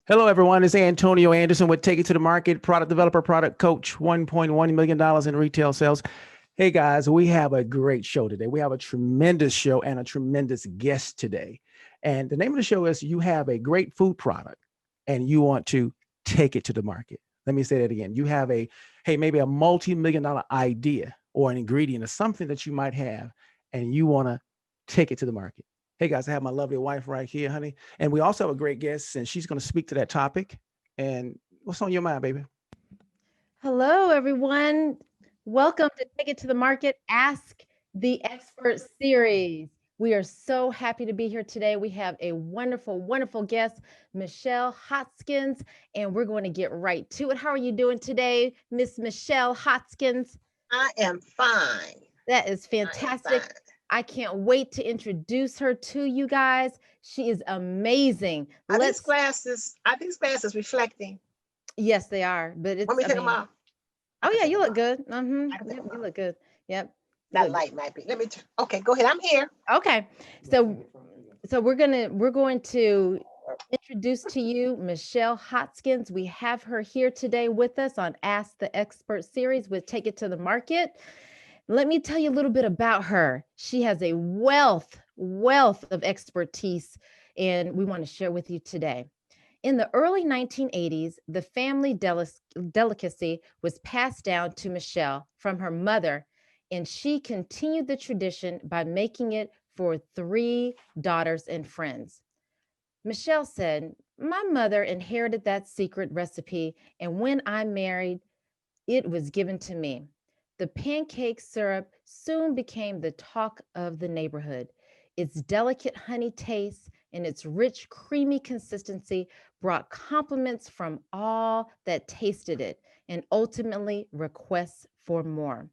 Hello, everyone. It's Antonio Anderson with Take It to the Market, product developer, product coach, $1.1 million in retail sales. Hey, guys, we have a great show today. We have a tremendous show and a tremendous guest today. And the name of the show is You Have a Great Food Product and You Want to Take It to the Market. Let me say that again. You have maybe a multi-million dollar idea or an ingredient or something that you might have, and you want to take it to the market. Hey guys, I have my lovely wife right here, honey. And we also have a great guest, and she's going to speak to that topic. And what's on your mind, baby? Hello, everyone. Welcome to Take It to the Market Ask the Expert series. We are so happy to be here today. We have a wonderful, wonderful guest, Michelle Hoskins, and we're going to get right to it. How are you doing today, Miss Michelle Hoskins? I am fine. That is I am fantastic. fine. I can't wait to introduce her to you guys. She is amazing. Let's, Are these glasses reflecting? yes, they are, but Want it's, me I to take them mean, off? I oh can yeah, take you them look off. good. I can take Yep, them you off. look good. Yep. That Good. light might be. Okay, go ahead. I'm here. Okay. So we're going to introduce to you Michelle Hoskins. We have her here today with us on Ask the Expert series with Take It to the Market. Let me tell you a little bit about her. She has a wealth of expertise, and we want to share with you today. In the early 1980s, the family delicacy was passed down to Michelle from her mother, and she continued the tradition by making it for three daughters and friends. Michelle said, "My mother inherited that secret recipe, and when I married, it was given to me." The pancake syrup soon became the talk of the neighborhood. Its delicate honey taste and its rich, creamy consistency brought compliments from all that tasted it and ultimately requests for more.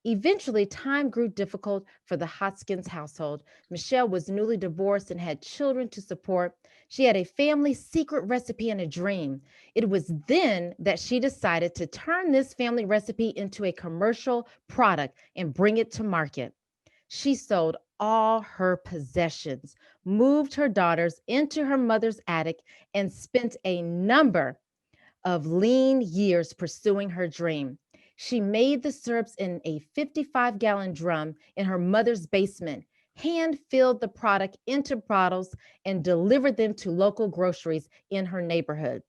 Eventually, time grew difficult for the Hoskins household. Michelle was newly divorced and had children to support. She had a family secret recipe and a dream. It was then that she decided to turn this family recipe into a commercial product and bring it to market. She sold all her possessions, moved her daughters into her mother's attic, and spent a number of lean years pursuing her dream. She made the syrups in a 55-gallon drum in her mother's basement, hand filled the product into bottles, and delivered them to local groceries in her neighborhood.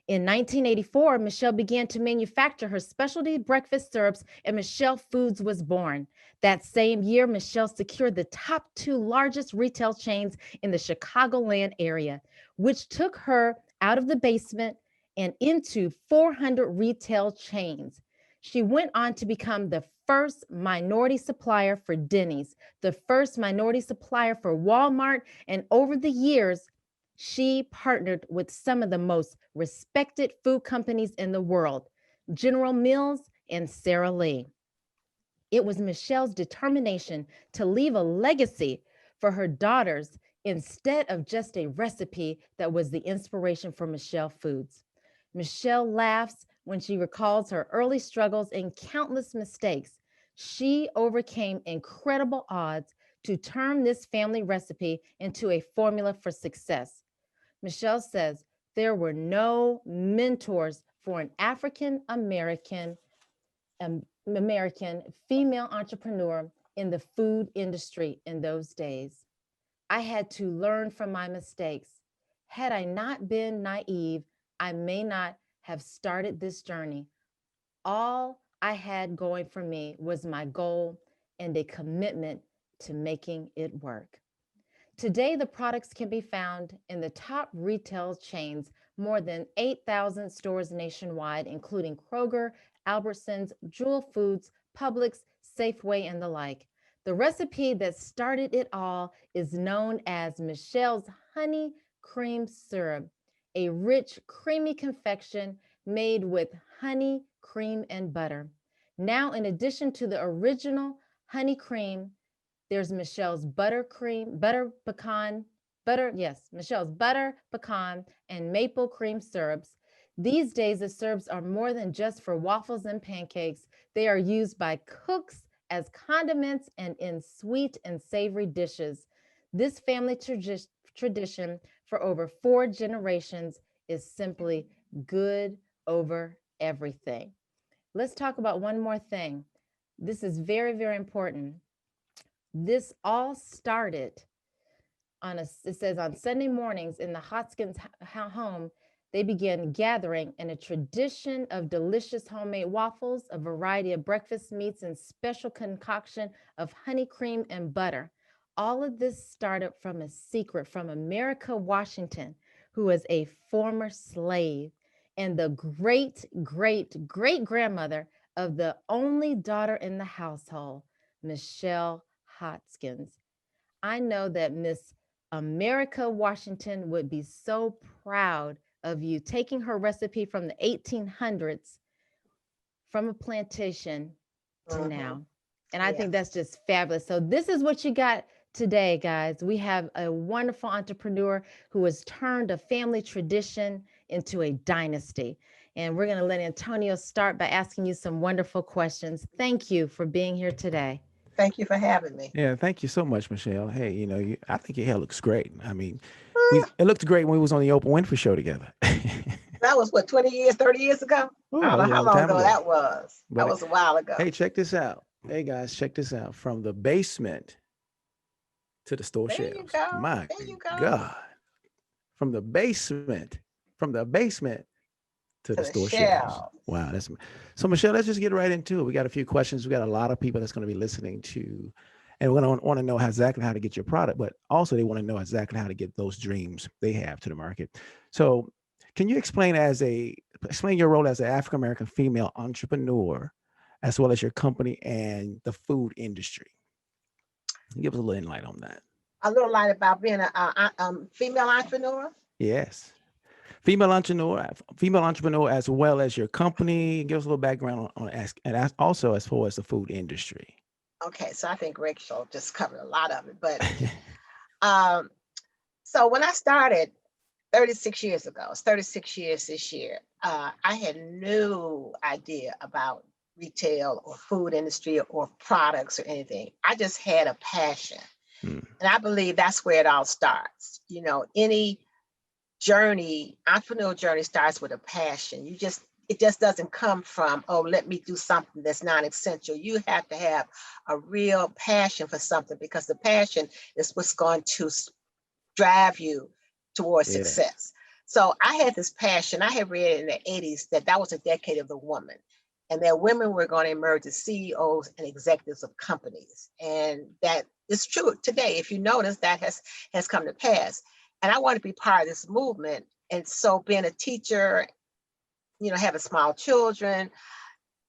In 1984, Michelle began to manufacture her specialty breakfast syrups, and Michelle Foods was born. That same year, Michelle secured the top two largest retail chains in the Chicagoland area, which took her out of the basement and into 400 retail chains. She went on to become the first minority supplier for Denny's, the first minority supplier for Walmart, and over the years, she partnered with some of the most respected food companies in the world, General Mills and Sara Lee. It was Michelle's determination to leave a legacy for her daughters instead of just a recipe that was the inspiration for Michelle Foods. Michelle laughs when she recalls her early struggles and countless mistakes. She overcame incredible odds to turn this family recipe into a formula for success. Michelle says there were no mentors for an African American female entrepreneur in the food industry in those days. I had to learn from my mistakes. Had I not been naive, I may not have started this journey. All I had going for me was my goal and a commitment to making it work. Today, the products can be found in the top retail chains, more than 8,000 stores nationwide, including Kroger, Albertsons, Jewel Foods, Publix, Safeway, and the like. The recipe that started it all is known as Michelle's Honey Cream Syrup, a rich, creamy confection made with honey, cream, and butter. Now, in addition to the original honey cream, there's Michelle's butter pecan, Michelle's butter pecan and maple cream syrups. These days, the syrups are more than just for waffles and pancakes. They are used by cooks as condiments and in sweet and savory dishes. This family tradition for over four generations is simply good over everything. Let's talk about one more thing. This is very, very important. This all started it says on Sunday mornings in the Hoskins home, they began gathering in a tradition of delicious homemade waffles, a variety of breakfast meats, and special concoction of honey cream and butter. All of this started from a secret from America Washington, who was a former slave and the great, great, great grandmother of the only daughter in the household, Michelle Hoskins. I know that Miss America Washington would be so proud of you taking her recipe from the 1800s from a plantation to now. And I think that's just fabulous. So this is what you got today, guys. We have a wonderful entrepreneur who has turned a family tradition into a dynasty. And we're going to let Antonio start by asking you some wonderful questions. Thank you for being here today. Thank you for having me. Yeah, thank you so much, Michelle. Hey, I think your hair looks great. I mean, it looked great when we was on the Oprah Winfrey Show together. That was what, 20 years, 30 years ago? Oh, I don't know that was a how long long time ago ago. that was. That But was a while ago. hey, check this out. Hey guys, check this out. From the basement to the store There you shelves. go. My There you go. God. From the basement to the the store shelves. shelves. Wow, that's so. Michelle, let's just get right into it. We got a few questions. We got a lot of people that's going to be listening to, and we're going to want to know exactly how to get your product, but also they want to know exactly how to get those dreams they have to the market. So, can you explain your role as an African American female entrepreneur, as well as your company and the food industry? Give us a little insight on that. A little light about being a female entrepreneur. Yes. Female entrepreneur, as well as your company. Give us a little background on also as far as the food industry. Okay, so I think Rachel just covered a lot of it, but so when I started 36 years ago, it's 36 years this year, I had no idea about retail or food industry or products or anything. I just had a passion. And I believe that's where it all starts. Any entrepreneurial journey starts with a passion. It just doesn't come from, oh, let me do something that's non-essential. You have to have a real passion for something, because the passion is what's going to drive you towards success. So I had this passion. I had read in the 80s that was a decade of the woman, and that women were going to emerge as CEOs and executives of companies. And that is true today. If you notice, that has come to pass. And I want to be part of this movement. And so being a teacher, having small children,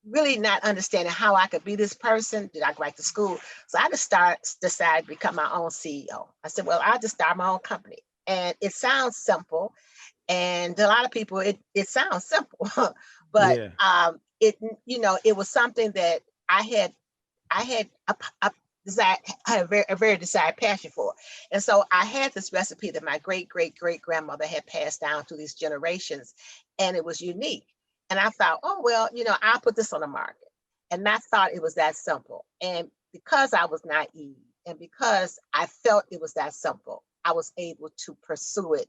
really not understanding how I could be this person. Did I go back to school? So I just decided to become my own CEO. I said, well, I'll just start my own company. And it sounds simple. And a lot of people, it sounds simple, but it was something that I had a very desired passion for. And so I had this recipe that my great grandmother had passed down through these generations, and it was unique. And I thought, oh, well, I'll put this on the market. And I thought it was that simple. And because I was naive and because I felt it was that simple, I was able to pursue it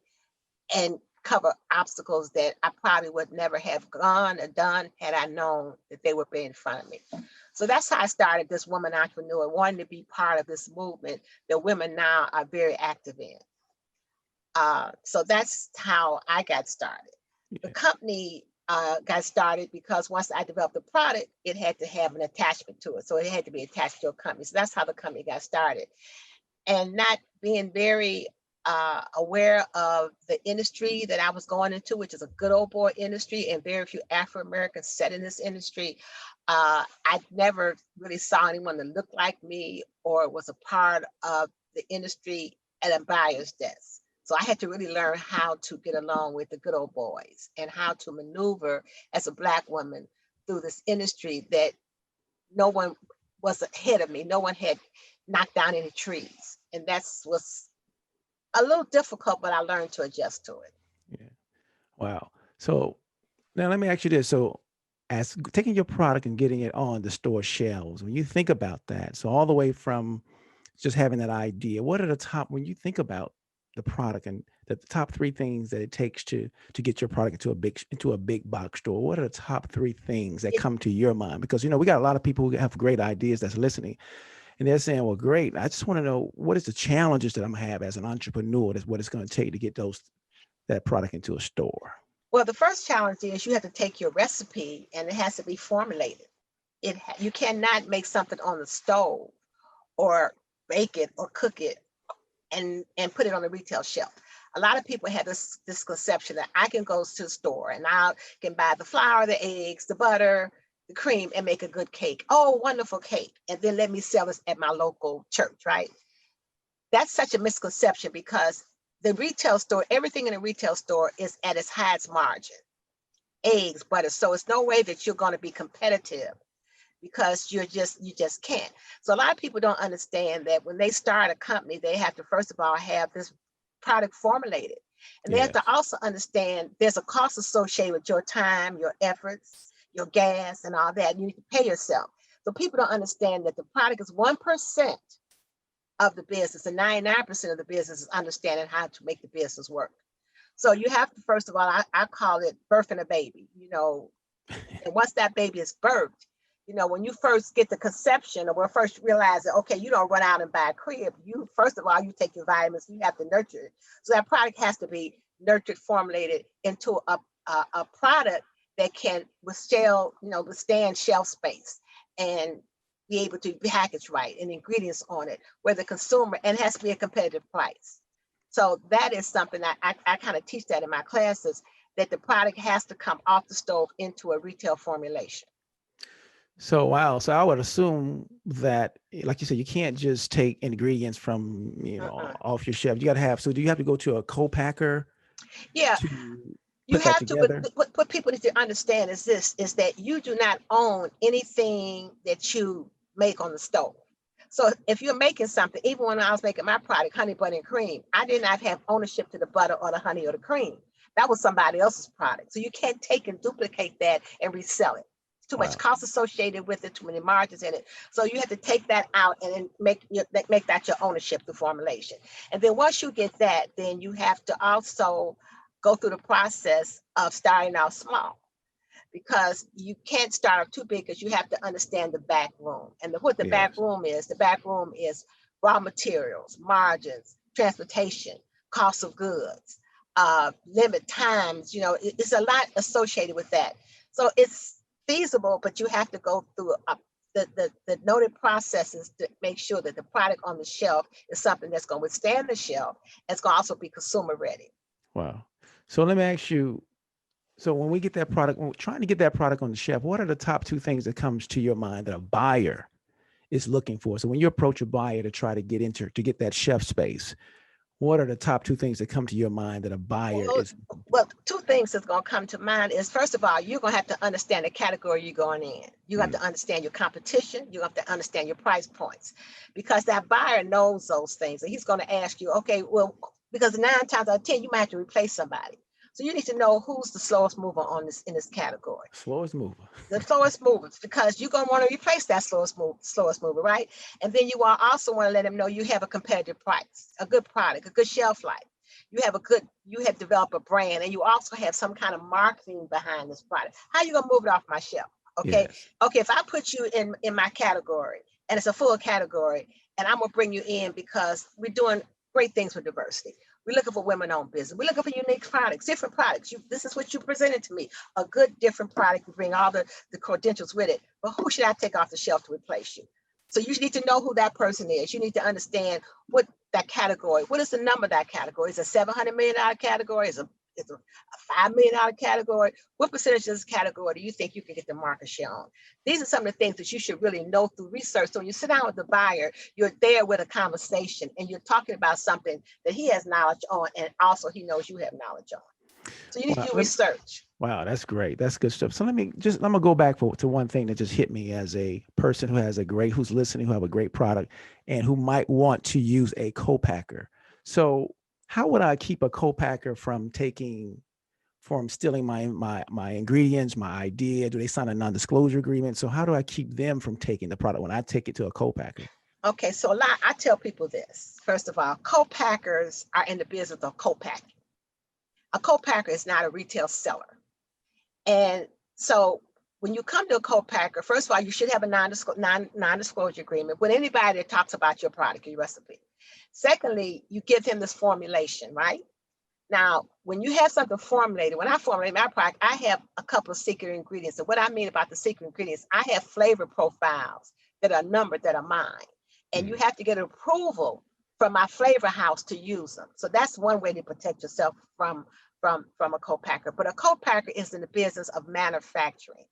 and cover obstacles that I probably would never have gone or done had I known that they would be in front of me. So that's how I started this woman entrepreneur, wanting to be part of this movement that women now are very active in. So that's how I got started. The company got started because once I developed the product, it had to have an attachment to it. So it had to be attached to a company. So that's how the company got started. And not being very aware of the industry that I was going into, which is a good old boy industry, and very few Afro-Americans set in this industry. I never really saw anyone that looked like me or was a part of the industry at a buyer's desk. So I had to really learn how to get along with the good old boys and how to maneuver as a Black woman through this industry that no one was ahead of me. No one had knocked down any trees. And that was a little difficult, but I learned to adjust to it. Yeah. Wow. So now let me ask you this. So as taking your product and getting it on the store shelves, when you think about that, so all the way from just having that idea, what are the top, when you think about the product and the top three things that it takes to get your product into a big box store, what are the top three things that It, come to your mind? Because we got a lot of people who have great ideas that's listening, and they're saying, well, great. I just want to know, what is the challenges that I'm gonna have as an entrepreneur? That's what it's going to take to get that product into a store. well, the first challenge is you have to take your recipe and it has to be formulated. You cannot make something on the stove or bake it or cook it and put it on the retail shelf. A lot of people have this conception that I can go to the store and I can buy the flour, the eggs, the butter, the cream, and make a good cake. Oh, wonderful cake. And then let me sell this at my local church, right? That's such a misconception because the retail store, everything in a retail store is at its highest margin. Eggs, butter. So it's no way that you're going to be competitive because you just can't. So a lot of people don't understand that when they start a company, they have to first of all have this product formulated. And they have to also understand there's a cost associated with your time, your efforts, your gas, and all that. You need to pay yourself. So people don't understand that the product is 1% of the business, and 99% of the business is understanding how to make the business work. So you have to, first of all, I call it birthing a baby, and once that baby is birthed, when you first get the conception or first realize that, okay, you don't run out and buy a crib. You, first of all, you take your vitamins, you have to nurture it. So that product has to be nurtured, formulated into a product that can withstand shelf space and be able to be packaged right and ingredients on it where the consumer, and it has to be a competitive price. So that is something that I kind of teach that in my classes, that the product has to come off the stove into a retail formulation. So, wow. So I would assume that, like you said, you can't just take ingredients from, off your shelf. You got to have, so do you have to go to a co-packer Yeah, to you put that have to, but together? what people need to understand is that you do not own anything that you make on the stove. So if you're making something, even when I was making my product, honey butter and cream, I did not have ownership to the butter or the honey or the cream. That was somebody else's product. So you can't take and duplicate that and resell it. It's too much Wow. cost associated with it, too many margins in it. So you have to take that out and then make that your ownership through formulation. And then once you get that, then you have to also go through the process of starting out small, because you can't start up too big, because you have to understand the back room. And what the back Yes. room is raw materials, margins, transportation, cost of goods, limit times, it's a lot associated with that. So it's feasible, but you have to go through the noted processes to make sure that the product on the shelf is something that's going to withstand the shelf. It's going to also be consumer ready. Wow. So let me ask you, so when we're trying to get that product on the shelf, what are the top two things that comes to your mind that a buyer is looking for? So when you approach a buyer to try to get that shelf space, what are the top two things that come to your mind that a buyer Well, is? well, two things that's going to come to mind is, first of all, you're going to have to understand the category you're going in. You have to understand your competition. You have to understand your price points, because that buyer knows those things. And he's going to ask you, okay, well, because 9 times out of 10, you might have to replace somebody. So you need to know who's the slowest mover in this category. Slowest mover. The slowest movers, because you're going to want to replace that slowest mover, right? And then you also want to let them know you have a competitive price, a good product, a good shelf life. You have developed a brand, and you also have some kind of marketing behind this product. How are you going to move it off my shelf? Okay. Yes. Okay. If I put you in my category and it's a full category, and I'm going to bring you in because we're doing great things with diversity. We're looking for women-owned business. We're looking for unique products, different products. This is what you presented to me, a good, different product. You bring all the credentials with it. But who should I take off the shelf to replace you? So you need to know who that person is. You need to understand what that category, what is the number of that category? Is it a $700 million category? Is it a $5 million category? What percentage of this category do you think you can get the market share on? These are some of the things that you should really know through research. So when you sit down with the buyer, you're there with a conversation and you're talking about something that he has knowledge on, and also he knows you have knowledge on. So you need to do research. Wow, that's great. That's good stuff. So I'm gonna go back to one thing that just hit me as a person who's listening, who have a great product and who might want to use a co-packer. So how would I keep a co-packer from stealing my ingredients, my idea? Do they sign a non-disclosure agreement? So how do I keep them from taking the product when I take it to a co-packer? Okay, so I tell people this. First of all, co-packers are in the business of co-packing. A co-packer is not a retail seller. And so when you come to a co-packer, first of all, you should have a non-disclosure agreement with anybody that talks about your product, your recipe. Secondly, you give him this formulation, right? Now, when you have something formulated, when I formulate my product, I have a couple of secret ingredients. And what I mean about the secret ingredients, I have flavor profiles that are numbered that are mine. And you have to get approval from my flavor house to use them. So that's one way to protect yourself from a co-packer. But a co-packer is in the business of manufacturing.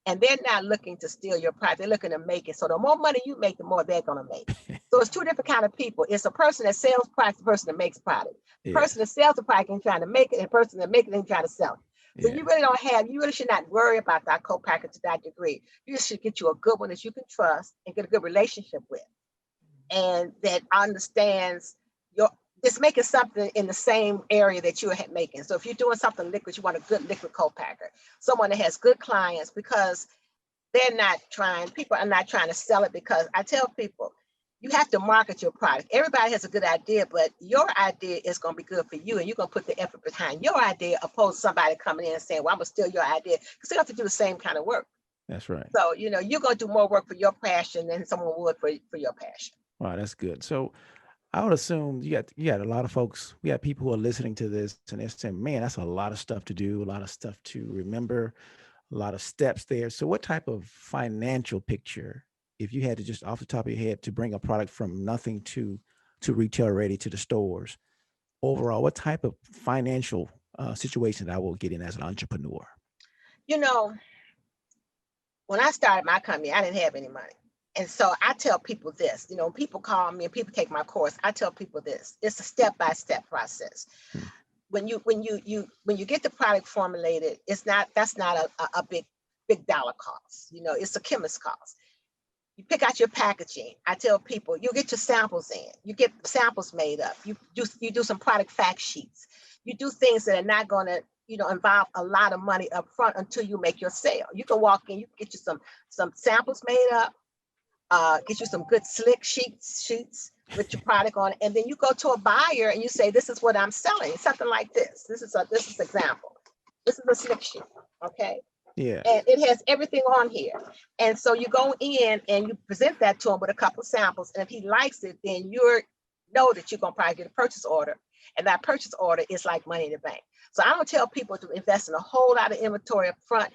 And they're not looking to steal your product. They're looking to make it. So the more money you make, the more they're going to make. So it's two different kind of people. It's a person that sells product, the person that makes product. The person that sells the product and trying to make it, and the person that makes it and trying to sell it. So you really should not worry about that co-packer to that degree. You just should get you a good one that you can trust and get a good relationship with. And that understands it's making something in the same area that you're making. So if you're doing something liquid, you want a good liquid co-packer, someone that has good clients, because people are not trying to sell it. Because I tell people, you have to market your product. Everybody has a good idea, but your idea is going to be good for you, and you're going to put the effort behind your idea, opposed to somebody coming in and saying, well, I'm going to steal your idea, because they have to do the same kind of work. That's right. So, you're going to do more work for your passion than someone would for your passion. Wow, that's good. So I would assume you got a lot of folks, we have people who are listening to this and they're saying, man, that's a lot of stuff to do, a lot of stuff to remember, a lot of steps there. So what type of financial picture, if you had to just off the top of your head to bring a product from nothing to retail ready to the stores, overall, what type of financial situation I will get in as an entrepreneur? When I started my company, I didn't have any money. And so I tell people this, people call me and people take my course. I tell people this, it's a step-by-step process. When you get the product formulated, that's not a big dollar cost. It's a chemist cost. You pick out your packaging. I tell people, you get your samples in, you get samples made up. You do some product fact sheets. You do things that are not going to involve a lot of money up front until you make your sale. You can walk in, you can get you some samples made up. Get you some good slick sheets with your product on, and then you go to a buyer and you say, this is what I'm selling, something like this. This is example. This is a slick sheet, okay? Yeah. And it has everything on here. And so you go in and you present that to him with a couple of samples, and if he likes it, then you know that you're gonna probably get a purchase order, and that purchase order is like money in the bank. So I don't tell people to invest in a whole lot of inventory up front.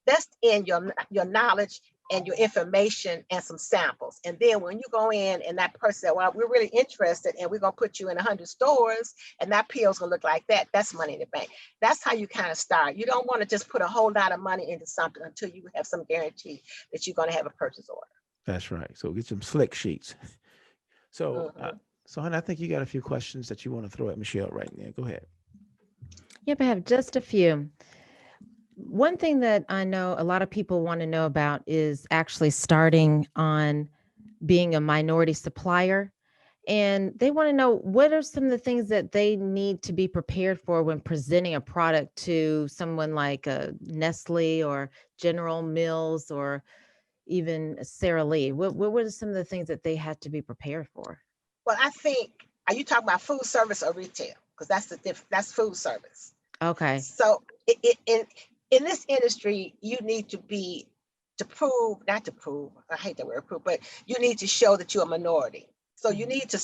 Invest in your knowledge and your information and some samples. And then when you go in and that person said, well, we're really interested and we're going to put you in 100 stores and that PO is going to look like that, that's money in the bank. That's how you kind of start. You don't want to just put a whole lot of money into something until you have some guarantee that you're going to have a purchase order. That's right. So get some slick sheets. So, honey, I think you got a few questions that you want to throw at Michelle right now. Go ahead. Yep, I have just a few. One thing that I know a lot of people want to know about is actually starting on being a minority supplier. And they want to know, what are some of the things that they need to be prepared for when presenting a product to someone like a Nestle or General Mills or even Sara Lee? What are some of the things that they had to be prepared for? Well, I think, are you talking about food service or retail? Because that's food service. Okay. So in this industry, you need to not to prove, I hate that word prove, but you need to show that you're a minority. So you need to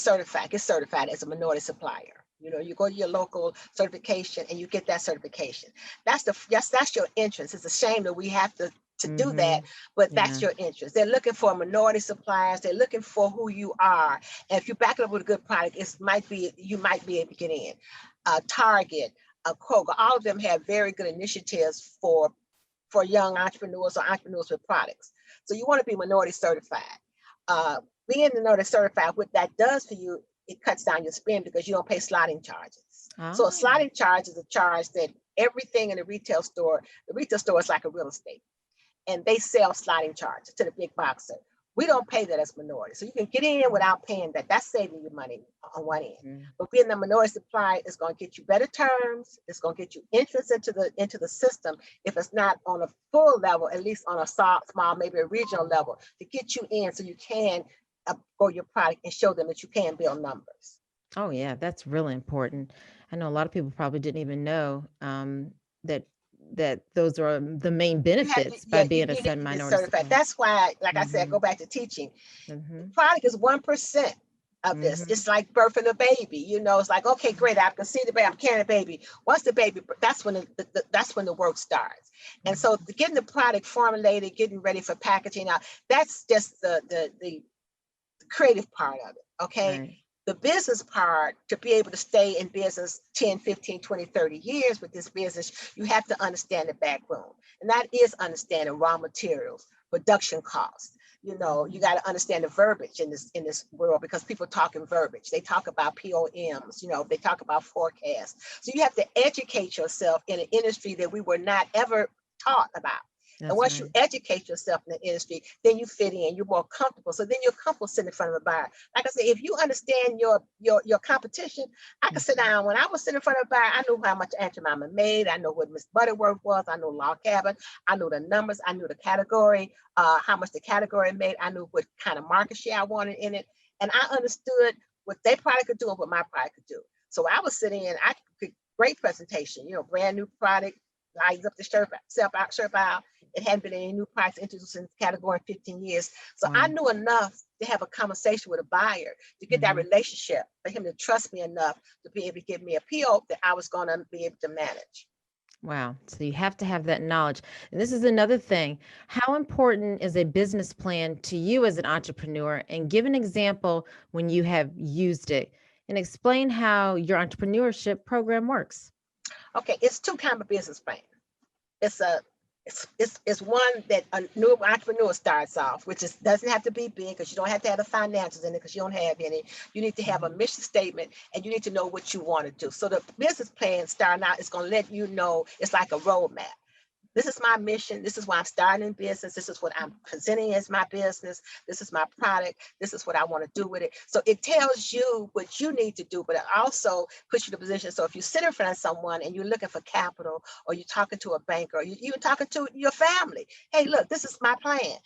get certified as a minority supplier. You go to your local certification and you get that certification. That's your entrance. It's a shame that we have to do that, but that's your interest. They're looking for minority suppliers. They're looking for who you are. And if you back it up with a good product, you might be able to get in. Target, Kroger, all of them have very good initiatives for young entrepreneurs or entrepreneurs with products. So you want to be minority certified. Being minority certified, what that does for you, it cuts down your spend because you don't pay slotting charges. So a slotting charge is a charge that everything in the retail store is like a real estate, and they sell slotting charges to the big boxer. We don't pay that as minority. So you can get in without paying that. That's saving you money on one end. But being a minority supplier is going to get you better terms. It's going to get you interest into the system. If it's not on a full level, at least on a small, maybe a regional level, to get you in so you can grow your product and show them that you can build numbers. Oh yeah, that's really important. I know a lot of people probably didn't even know that those are the main You have to, benefits by yeah, being a you need to get minority certified. supplier. That's why, like I said, I Mm-hmm. go back to teaching. The Mm-hmm. product is 1% of this. Mm-hmm. It's like birthing a baby. It's like, okay, great, I can see the baby, I'm carrying a baby. Once the baby, that's when that's when the work starts. And so getting the product formulated, getting ready for packaging out, that's just the creative part of it. Okay. Right. The business part, to be able to stay in business 10, 15, 20, 30 years with this business, you have to understand the backbone. And that is understanding raw materials, production costs. You got to understand the verbiage in this world, because people talk in verbiage. They talk about POMs, they talk about forecasts. So you have to educate yourself in an industry that we were not ever taught about. And That's once you right. educate yourself in the industry, then you fit in, you're more comfortable. So then you're comfortable sitting in front of a buyer. Like I said, if you understand your competition, I can sit down. When I was sitting in front of a buyer, I knew how much Aunt Jemima made. I know what Miss Butterworth was. I know Log Cabin. I knew the numbers. I knew the category, how much the category made. I knew what kind of market share I wanted in it. And I understood what their product could do and what my product could do. So I was sitting in, I could, great presentation, brand new product, lines up the shirt aisle. It hadn't been any new products introduced in the category in 15 years. So I Wow. knew enough to have a conversation with a buyer, to get that Mhm. relationship, for him to trust me enough to be able to give me a PO that I was going to be able to manage. Wow. So you have to have that knowledge. And this is another thing. How important is a business plan to you as an entrepreneur? And give an example when you have used it, and explain how your entrepreneurship program works. Okay, it's two kind of business plan. It's a it's one that a new entrepreneur starts off, which is doesn't have to be big, because you don't have to have the financials in it, because you don't have any. You need to have a Mhm. mission statement, and you need to know what you want to do. So the business plan starting out is going to let you know, it's like a roadmap. This is my mission. This is why I'm starting in business. This is what I'm presenting as my business. This is my product. This is what I want to do with it. So it tells you what you need to do, but it also puts you in a position. So if you sit in front of someone and you're looking for capital, or you're talking to a banker, or you're even talking to your family, hey, look, this is my plan.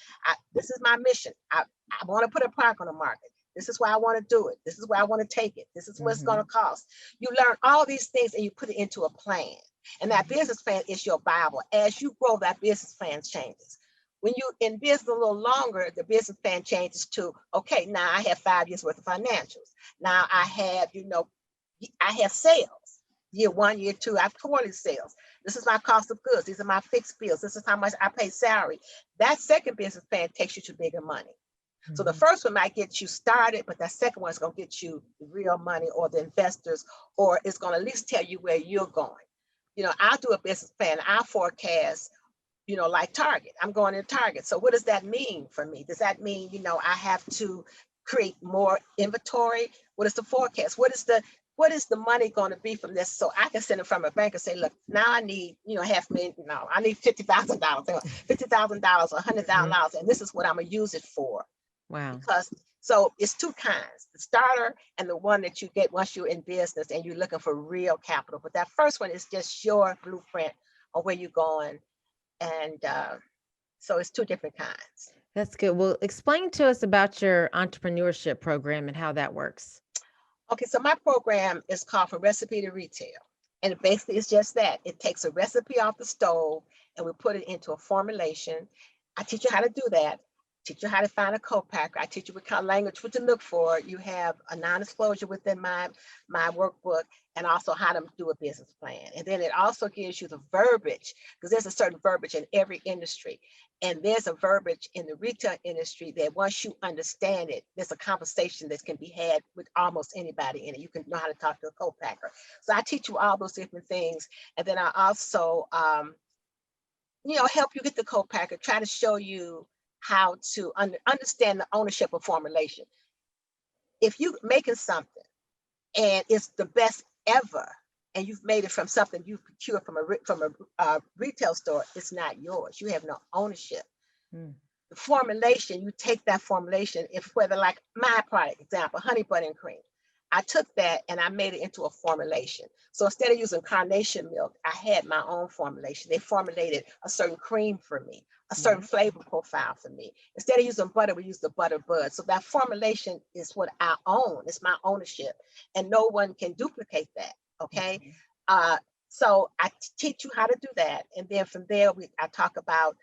This is my mission. I want to put a product on the market. This is why I want to do it. This is where I want to take it. This is what it's going to Mhm. cost. You learn all these things and you put it into a plan. And that business plan is your Bible. As you grow, that business plan changes. When you in business a little longer, the business plan changes to, okay, now I have 5 years worth of financials. Now I have sales. Year one, year two, I have quarterly sales. This is my cost of goods. These are my fixed bills. This is how much I pay salary. That second business plan takes you to bigger money. So the Mhm. first one might get you started, but that second one is going to get you the real money, or the investors, or it's going to at least tell you where you're going. I'll do a business plan. I forecast, like Target. I'm going to Target. So what does that mean for me? Does that mean, I have to create more inventory? What is the forecast? What is the money going to be from this? So I can send it from a bank and say, look, now I need, $500,000. No, I need $50,000, $50,000, Mhm. $100,000, and this is what I'm gonna use it for. Wow. Because so it's two kinds: the starter and the one that you get once you're in business and you're looking for real capital. But that first one is just your blueprint on where you're going, and so it's two different kinds. That's good. Well, explain to us about your entrepreneurship program and how that works. Okay, so my program is called From Recipe to Retail. And basically it's just that. It takes a recipe off the stove and we put it into a formulation. I teach you how to do that. Teach you how to find a co-packer. I teach you what kind of language, what to look for. You have a non-disclosure within my workbook, and also how to do a business plan. And then it also gives you the verbiage, because there's a certain verbiage in every industry. And there's a verbiage in the retail industry that once you understand it, there's a conversation that can be had with almost anybody in it. You can know how to talk to a co-packer. So I teach you all those different things. And then I also, help you get the co-packer, try to show you how to understand the ownership of formulation. If you're making something and it's the best ever, and you've made it from something you procured from a retail store, it's not yours. You have no ownership. Mm. The formulation, you take that formulation, if whether like my product example, honey butter and cream. I took that and I made it into a formulation. So instead of using carnation milk, I had my own formulation. They formulated a certain cream for me, a certain flavor profile for me. Instead of using butter, we use the butter bud. So that formulation is what I own. It's my ownership, and no one can duplicate that. Okay. Uh, so I teach you how to do that, and then from there, I talk about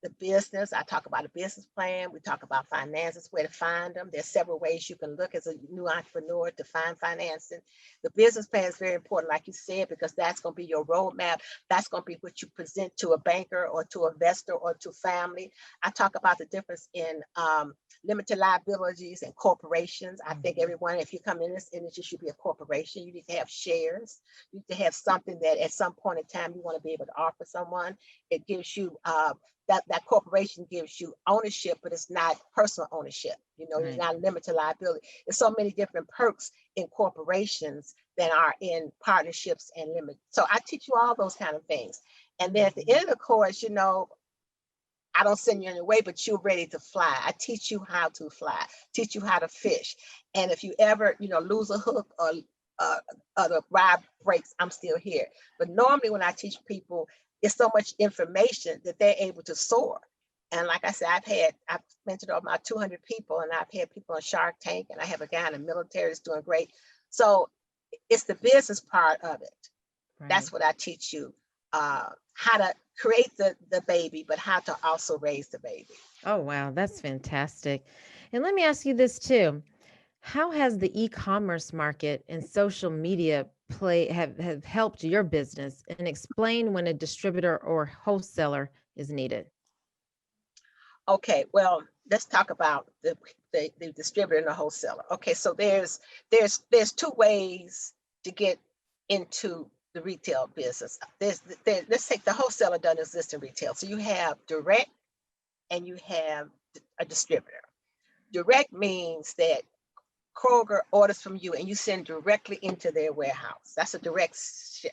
the business. I talk about a business plan. We talk about finances, where to find them. There's several ways you can look as a new entrepreneur to find financing. The business plan is very important, like you said, because that's going to be your roadmap. That's going to be what you present to a banker or to an investor or to family. I talk about the difference in limited liabilities and corporations. I think everyone, if you come in this industry, should be a corporation. You need to have shares. You need to have something that at some point in time you want to be able to offer someone. It gives you that corporation gives you ownership, but it's not personal ownership. You know, it's not limited liability. There's so many different perks in corporations than are in partnerships and limit. So I teach you all those kind of things. And then at the end of the course, you know, I don't send you anyway, but you're ready to fly. I teach you how to fly, teach you how to fish. And if you ever, you know, lose a hook or the rod breaks, I'm still here. But normally when I teach people, it's so much information that they're able to soar. And like I said, I've mentored over about 200 people, and I've had people on Shark Tank, and I have a guy in the military that's doing great. So it's the business part of it. That's what I teach you, how to create the baby, but how to also raise the baby. Oh, wow. That's fantastic. And let me ask you this too. How has the e-commerce market and social media have helped your business, and explain when a distributor or wholesaler is needed? Okay, well, let's talk about the distributor and the wholesaler. Okay, so there's two ways to get into the retail business. Let's take the wholesaler doesn't exist in retail. So you have direct and you have a distributor. Direct means that Kroger orders from you and you send directly into their warehouse. That's a direct ship.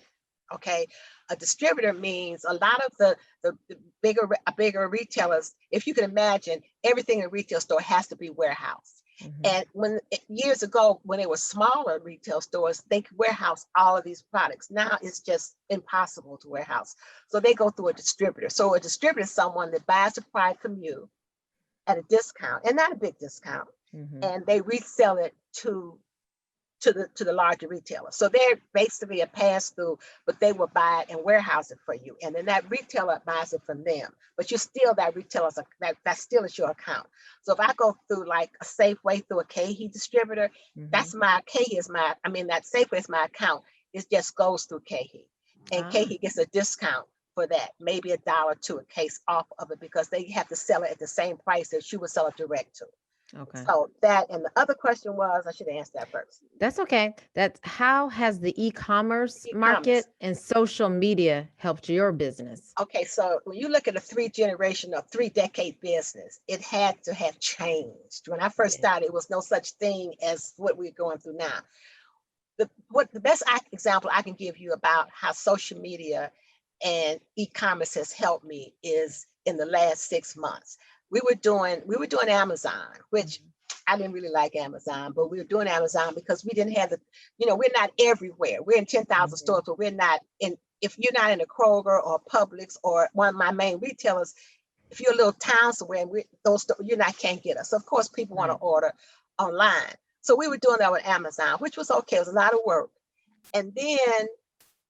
Okay. A distributor means a lot of the bigger retailers, if you can imagine, everything in a retail store has to be warehoused. And years ago, when they were smaller retail stores, they could warehouse all of these products. Now it's just impossible to warehouse. So they go through a distributor. So a distributor is someone that buys the product from you at a discount, and not a big discount, and they resell it to the larger retailer. So they're basically a pass through, but they will buy it and warehouse it for you. And then that retailer buys it from them, but you still, that retailer's, that still is your account. So if I go through like a Safeway through a KeHE distributor, that's my, KeHE is my, I mean, that Safeway is my account. It just goes through KeHE, and KeHE gets a discount for that, maybe $1 to a case off of it, because they have to sell it at the same price that you would sell it direct to. Okay. So that, and the other question was, I should have answered that first. That's okay. That's how has the e-commerce market and social media helped your business? Okay, so when you look at a 3-decade business, it had to have changed. When I first started, it was no such thing as what we're going through now. The best example I can give you about how social media and e-commerce has helped me is in the last 6 months. We were doing Amazon, which I didn't really like Amazon, but we were doing Amazon because we didn't have we're not everywhere. We're in 10,000 stores, but we're not in, if you're not in a Kroger or Publix or one of my main retailers, if you're a little town somewhere, and can't get us. So of course, people want to order online. So we were doing that with Amazon, which was okay. It was a lot of work. And then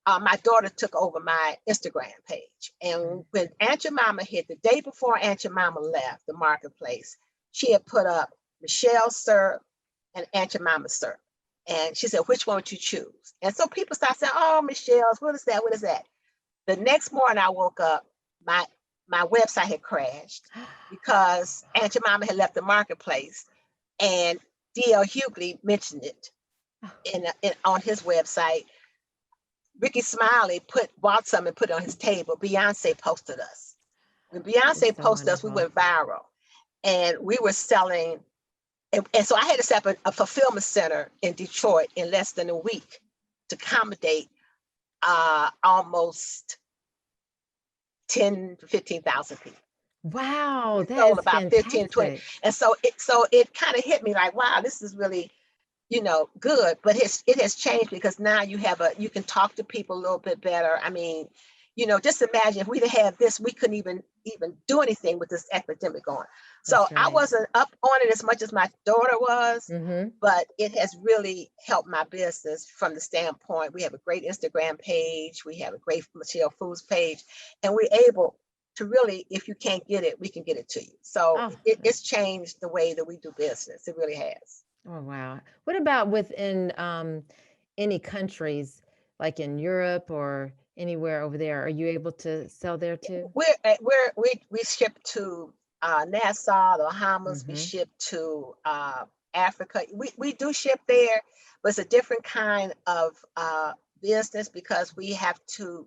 my daughter took over my Instagram page. And when Aunt Jemima hit, the day before Aunt Jemima left the marketplace, she had put up Michelle syrup and Aunt Jemima syrup. And she said, which one would you choose? And so people start saying, oh, Michelle's, what is that? What is that? The next morning I woke up, my website had crashed because Aunt Jemima had left the marketplace, and D.L. Hughley mentioned it on his website. Ricky Smiley bought some and put it on his table. Beyonce posted us. When Beyonce posted us, we went viral, and we were selling. And so I had to set up a fulfillment center in Detroit in less than a week to accommodate almost 10 to 15,000 people. Wow, We that sold is about fantastic. 15, 20. And so it kind of hit me like, wow, this is really good, but it has changed because now you can talk to people a little bit better. I mean, just imagine if we'd have had this, we couldn't even do anything with this epidemic going. So That's I right. wasn't up on it as much as my daughter was, Mm-hmm. but it has really helped my business from the standpoint. We have a great Instagram page, we have a great Michelle Foods page, and we're able to really, if you can't get it, we can get it to you. So Oh, it's changed the way that we do business. It really has. oh wow. What about within any countries like in Europe or anywhere over there? Are you able to sell there too? We ship to Nassau, the Bahamas. We Mm-hmm. ship to Africa. We do ship there, but it's a different kind of business because we have to.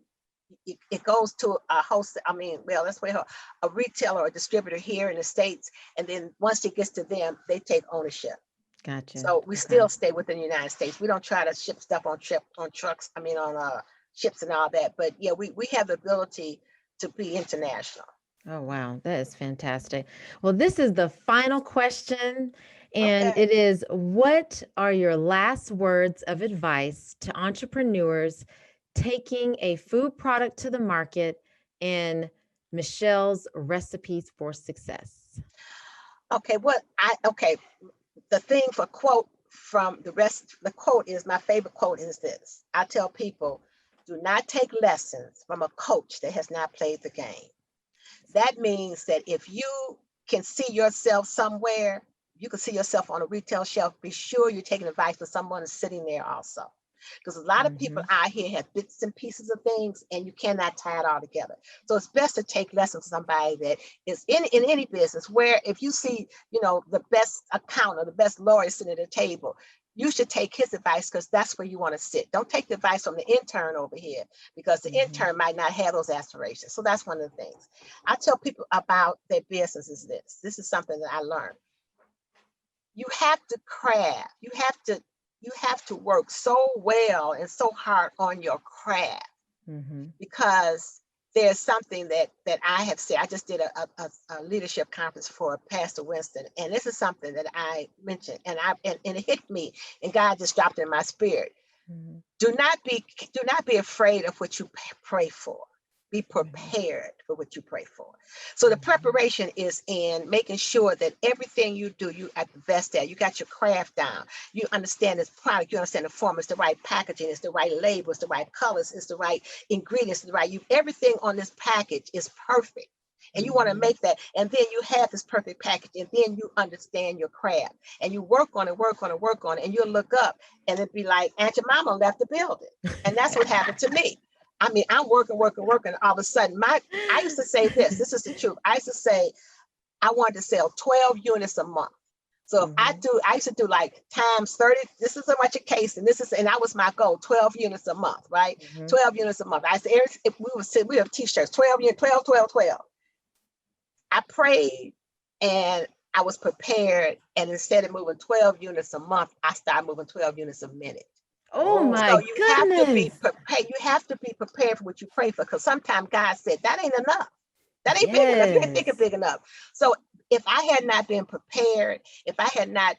It goes to a host. I mean, well, let's wait. A retailer or distributor here in the States, and then once it gets to them, they take ownership. Gotcha. So we Okay. still stay within the United States. We don't try to ship stuff on trucks. I mean, on ships and all that. But yeah, we have the ability to be international. Oh, wow. That is fantastic. Well, this is the final question, and Okay. it is, what are your last words of advice to entrepreneurs taking a food product to the market and Michelle's recipes for success? Okay. The thing for quote from the quote is my favorite quote is this. I tell people, do not take lessons from a coach that has not played the game. That means that if you can see yourself somewhere, you can see yourself on a retail shelf, be sure you're taking advice from someone who's sitting there also. Because a lot of people Mhm. out here have bits and pieces of things and you cannot tie it all together. So it's best to take lessons from somebody that is in any business where if you see, the best accountant or the best lawyer sitting at a table, you should take his advice because that's where you want to sit. Don't take the advice from the intern over here because the Mhm. intern might not have those aspirations. So that's one of the things I tell people about their business is this. This is something that I learned. You have to craft. You have to work so well and so hard on your craft Mhm. because there's something that I have said. I just did a leadership conference for Pastor Winston, and this is something that I mentioned, and it hit me, and God just dropped it in my spirit. Mhm. Do not be afraid of what you pray for. Be Mhm. prepared for what you pray for. So the Mhm. preparation is in making sure that everything you do, you at the best at. You got your craft down. You understand this product. You understand the form. It's the right packaging. It's the right label. It's the right colors. It's the right ingredients. It's the right. Everything on this package is perfect. And you want to Mhm. make that, and then you have this perfect package, and then you understand your craft, and you work on it, work on it, work on it, and you'll look up, and it'd be like, Aunt Jemima left the building. And that's what happened to me. I mean, I'm working, working, working. All of a sudden, I used to say this. This is the truth. I used to say I wanted to sell 12 units a month. So if Mhm. I used to do like times 30. This is so much a case, and that was my goal. 12 units a month, right? Mhm. 12 units a month. I said, if we have T-shirts, 12 units, 12, 12, 12. I prayed and I was prepared. And instead of moving 12 units a month, I started moving 12 units a minute. Oh Oh, So my you have to be goodness. prepared. You have to be prepared for what you pray for. Because sometimes God said that ain't enough. That ain't big enough. You ain't thinking Yes. big enough. So if I had not been prepared, if I had not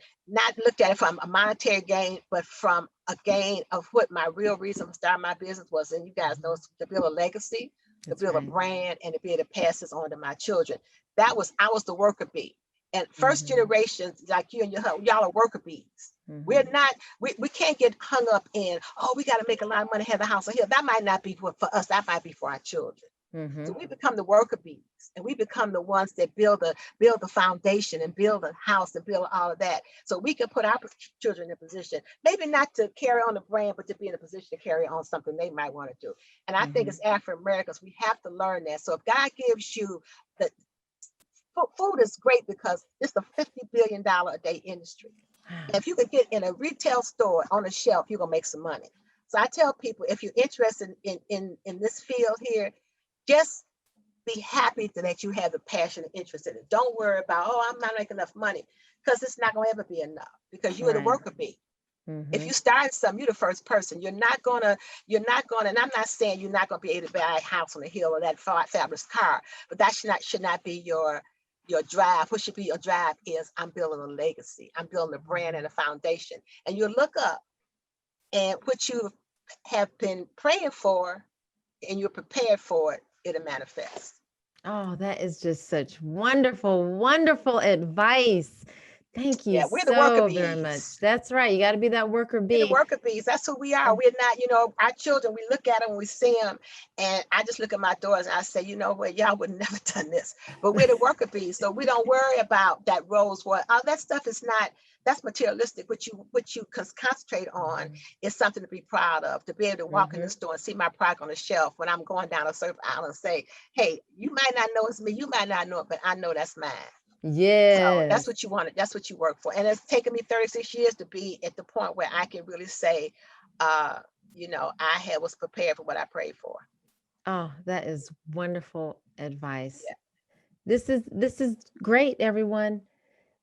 looked at it from a monetary gain, but from a gain of what my real reason for starting my business was, and you guys know, Mhm. to build a legacy, to That's build a right. brand, and to be able to pass this on to my children. I was the worker bee. And first Mhm. generations like you and your husband, y'all are worker bees. We're Mhm. not, we can't get hung up in, oh, we got to make a lot of money, have a house here. That might not be for us, that might be for our children. So Mhm. we become the worker bees, and we become the ones that build the foundation and build a house and build all of that. So we can put our children in a position, maybe not to carry on the brand, but to be in a position to carry on something they might want to do. And I think Mhm. as African Americans, we have to learn that. So if God gives you the food is great because it's a $50 billion a day industry. And Wow. if you could get in a retail store on a shelf, you're gonna make some money. So I tell people if you're interested in this field here, just be happy that you have the passion and interest in it. Don't worry about, oh, I'm not making enough money, because it's not gonna ever be enough because you're the Right. worker bee. If you Mhm. start something, you're the first person. You're not gonna, and I'm not saying you're not gonna be able to buy a house on the hill or that fabulous car, but that should not be your your drive, what should be your drive is I'm building a legacy. I'm building a brand and a foundation. And you look up and what you have been praying for and you're prepared for it, it'll manifest. Oh, that is just such wonderful, wonderful advice. Thank you Yeah, we're the worker so very much. bees. That's right. You got to be that worker We're the bee. worker bees. That's who we are. We're not, our children, we look at them, we see them, and I just look at my daughters and I say, you know what, y'all would never done this. But we're the worker bees. So we don't worry about that rose what all that stuff is not, that's materialistic. What you concentrate on is something to be proud of, to be able to walk in the store and see my product on the shelf when I'm going down a certain aisle and say, hey, you might not know it's me, you might not know it, but I know that's mine. So that's Yes. what you wanted. That's what you work for. And it's taken me 36 years to be at the point where I can really say, I was prepared for what I prayed for. Oh, that is wonderful advice. Yeah. This is great, everyone.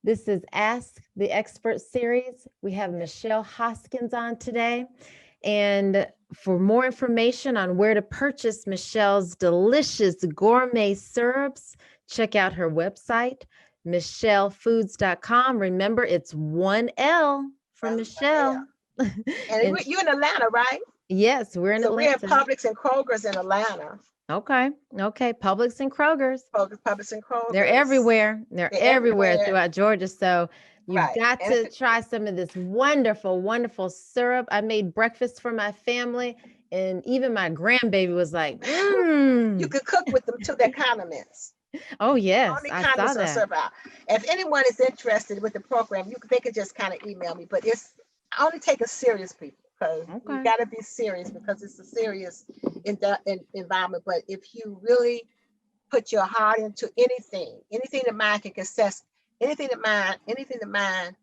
This is Ask the Expert series. We have Michelle Hoskins on today. And for more information on where to purchase Michelle's delicious gourmet syrups, check out her website, michellefoods.com. Remember, it's 1L for Well, Michelle. And And you're in Atlanta, right? yes, we're in So we have Atlanta. Publix and Kroger's in Atlanta. Okay. Publix and Kroger's. Publix and Kroger's. They're everywhere. They're everywhere throughout Georgia. So you've Right. got And to try some of this wonderful, wonderful syrup. I made breakfast for my family, and even my grandbaby was like, you could cook with them too, their condiments. Oh, yes. Only I saw condiments are that. served out. If anyone is interested with the program, they could just kind of email me. But I only take a serious people because Okay. you got to be serious because it's a serious environment. But if you really put your heart into anything the mind can access, anything the mind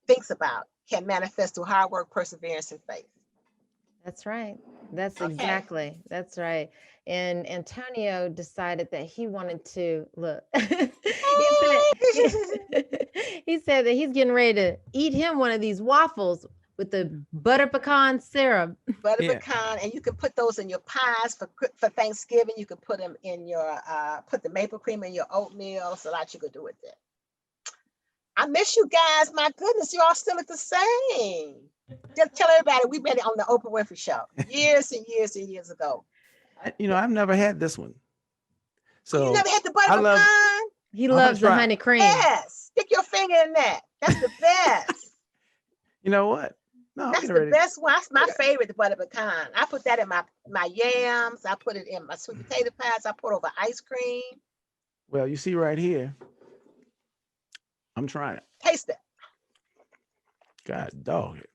thinks about can manifest through hard work, perseverance, and faith. That's right. That's Okay. exactly. That's right. And Antonio decided that he wanted to look. He said that he's getting ready to eat him one of these waffles with the butter pecan syrup. Butter Yeah. pecan, and you can put those in your pies for Thanksgiving. You can put them in your put the maple cream in your oatmeal. So a lot you could do with it. I miss you guys. My goodness, you all still look the same. Just tell everybody we've been on the Oprah Winfrey Show years and years and years ago. I've never had this one. So You never had the butter I love- pecan? He I'm gonna loves the try. honey cream. Yes. Stick your finger in that. That's the best. you know what? No, I'm That's getting the ready. best one. That's my favorite, the butter pecan. I put that in my yams. I put it in my sweet potato pies. I put over ice cream. Well, you see right here. I'm trying it. Taste it. God dog it.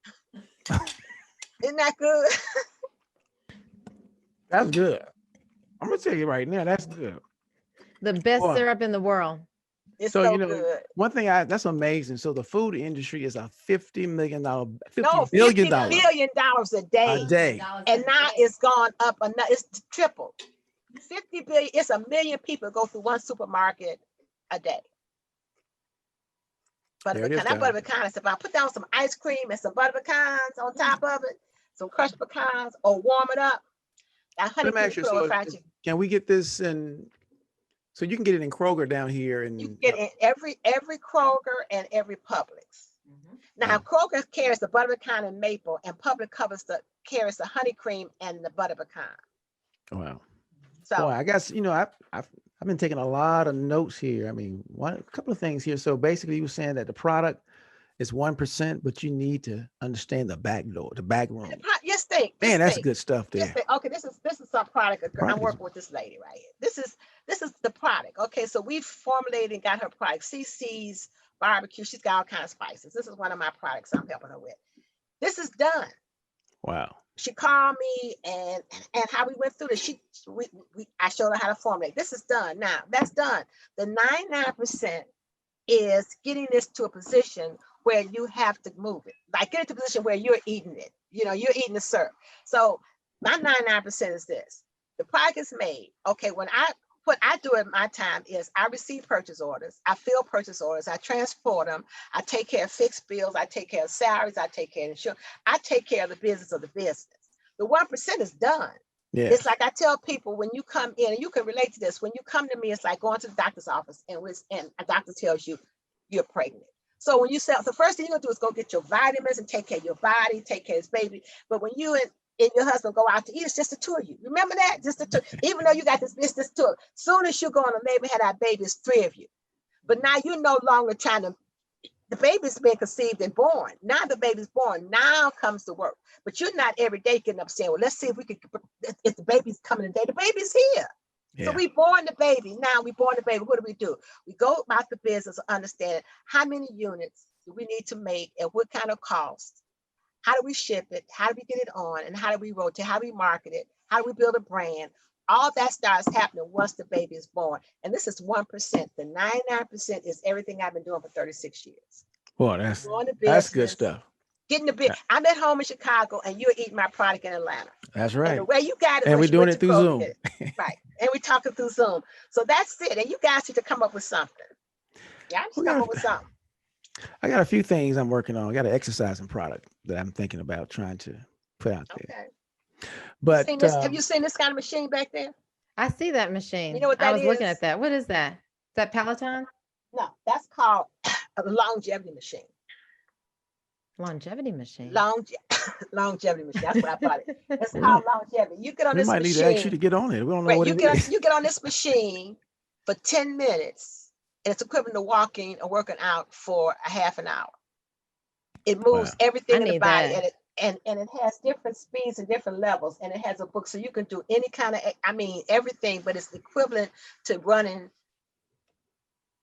Isn't that good? That's good. I'm gonna tell you right now, that's good. The best Boy. syrup in the world. It's So, so you know, good. One thing that's amazing. So the food industry is a $50 million, $50 No, billion $50 billion a day. a day. And now it's gone up. It's triple. 50 billion. It's 1 million people go through one supermarket a day. Butter There it is, pecan. That guys. butter pecan is about put down some ice cream and some butter pecans on top of it, some crushed pecans, or warm it up. That honey Let me cream ask you, put over so fried chicken. can we get this in? So you can get it in Kroger down here, and You can get it in every Kroger and every Publix. Now Kroger carries the butter pecan and maple, and Publix carries the honey cream and the butter pecan. wow. So Boy, I guess I've been taking a lot of notes here. I mean, a couple of things here. So basically, you were saying that the product is 1%, but you need to understand the back door, the back room. Yes, think. Man, just that's think. good stuff there. Just think. Okay, this is some product. I'm Product is- working with this lady right here. This is the product. Okay, so we've formulated and got her product. CC's barbecue. She's got all kinds of spices. This is one of my products I'm helping her with. This is done. Wow. She called me and how we went through this. I showed her how to formulate. This is done. Now that's done. The 99% is getting this to a position where you have to move it. Like get it to a position where you're eating it. You're eating the syrup. So my 99% is this. The product is made. Okay, what I do at my time is I receive purchase orders, I fill purchase orders, I transport them, I take care of fixed bills, I take care of salaries, I take care of insurance, I take care of the business of the business. The 1% is done. Yeah. It's like I tell people when you come in, and you can relate to this, when you come to me, it's like going to the doctor's office and a doctor tells you you're pregnant. So when you say, the first thing you're gonna do is go get your vitamins and take care of your body, take care of this baby. But when you and your husband go out to eat, it's just the two of you. Remember that? Just the two. Even though you got this business too. Soon as you go on a labor, had that baby, it's three of you. But now you're no longer trying to, the baby's been conceived and born. Now the baby's born. Now comes the work. But you're not every day getting up saying, well, let's see if we could, if the baby's coming today. The baby's here. So Yeah. we born the baby. Now we born the baby. What do? We go about the business of understanding how many units do we need to make and what kind of cost. How do we ship it? How do we get it on? And how do we rotate? How do we market it? How do we build a brand? All that starts happening once the baby is born. And this is 1%. The 99% is everything I've been doing for 36 years. Boy, Going to that's good business, stuff. getting the big. I'm at home in Chicago and you're eating my product in Atlanta. That's And right. the way you got it, And was we're you doing went it to through Kroger, Zoom. get it. Right. And we're talking through Zoom. So that's it. And you guys need to come up with something. Yeah, just We come got up with something. I got a few things I'm working on. I got an exercising product that I'm thinking about trying to put out there. Okay. But Seen this, have you seen this kind of machine back there? I see that machine. You know what I that was looking is? at that. What is that? Is that Peloton? No, that's called a longevity machine. Longevity machine. Longevity machine. That's what I bought it. It's called longevity. You get on we this might need to ask you machine. to get on it. We don't know Right. what You it is. get on this machine for 10 minutes, and it's equivalent to walking or working out for a half an hour. It moves Wow. everything I in the need body, that. and it has different speeds and different levels, and it has a book, so you can do any kind of, I mean, everything, but it's equivalent to running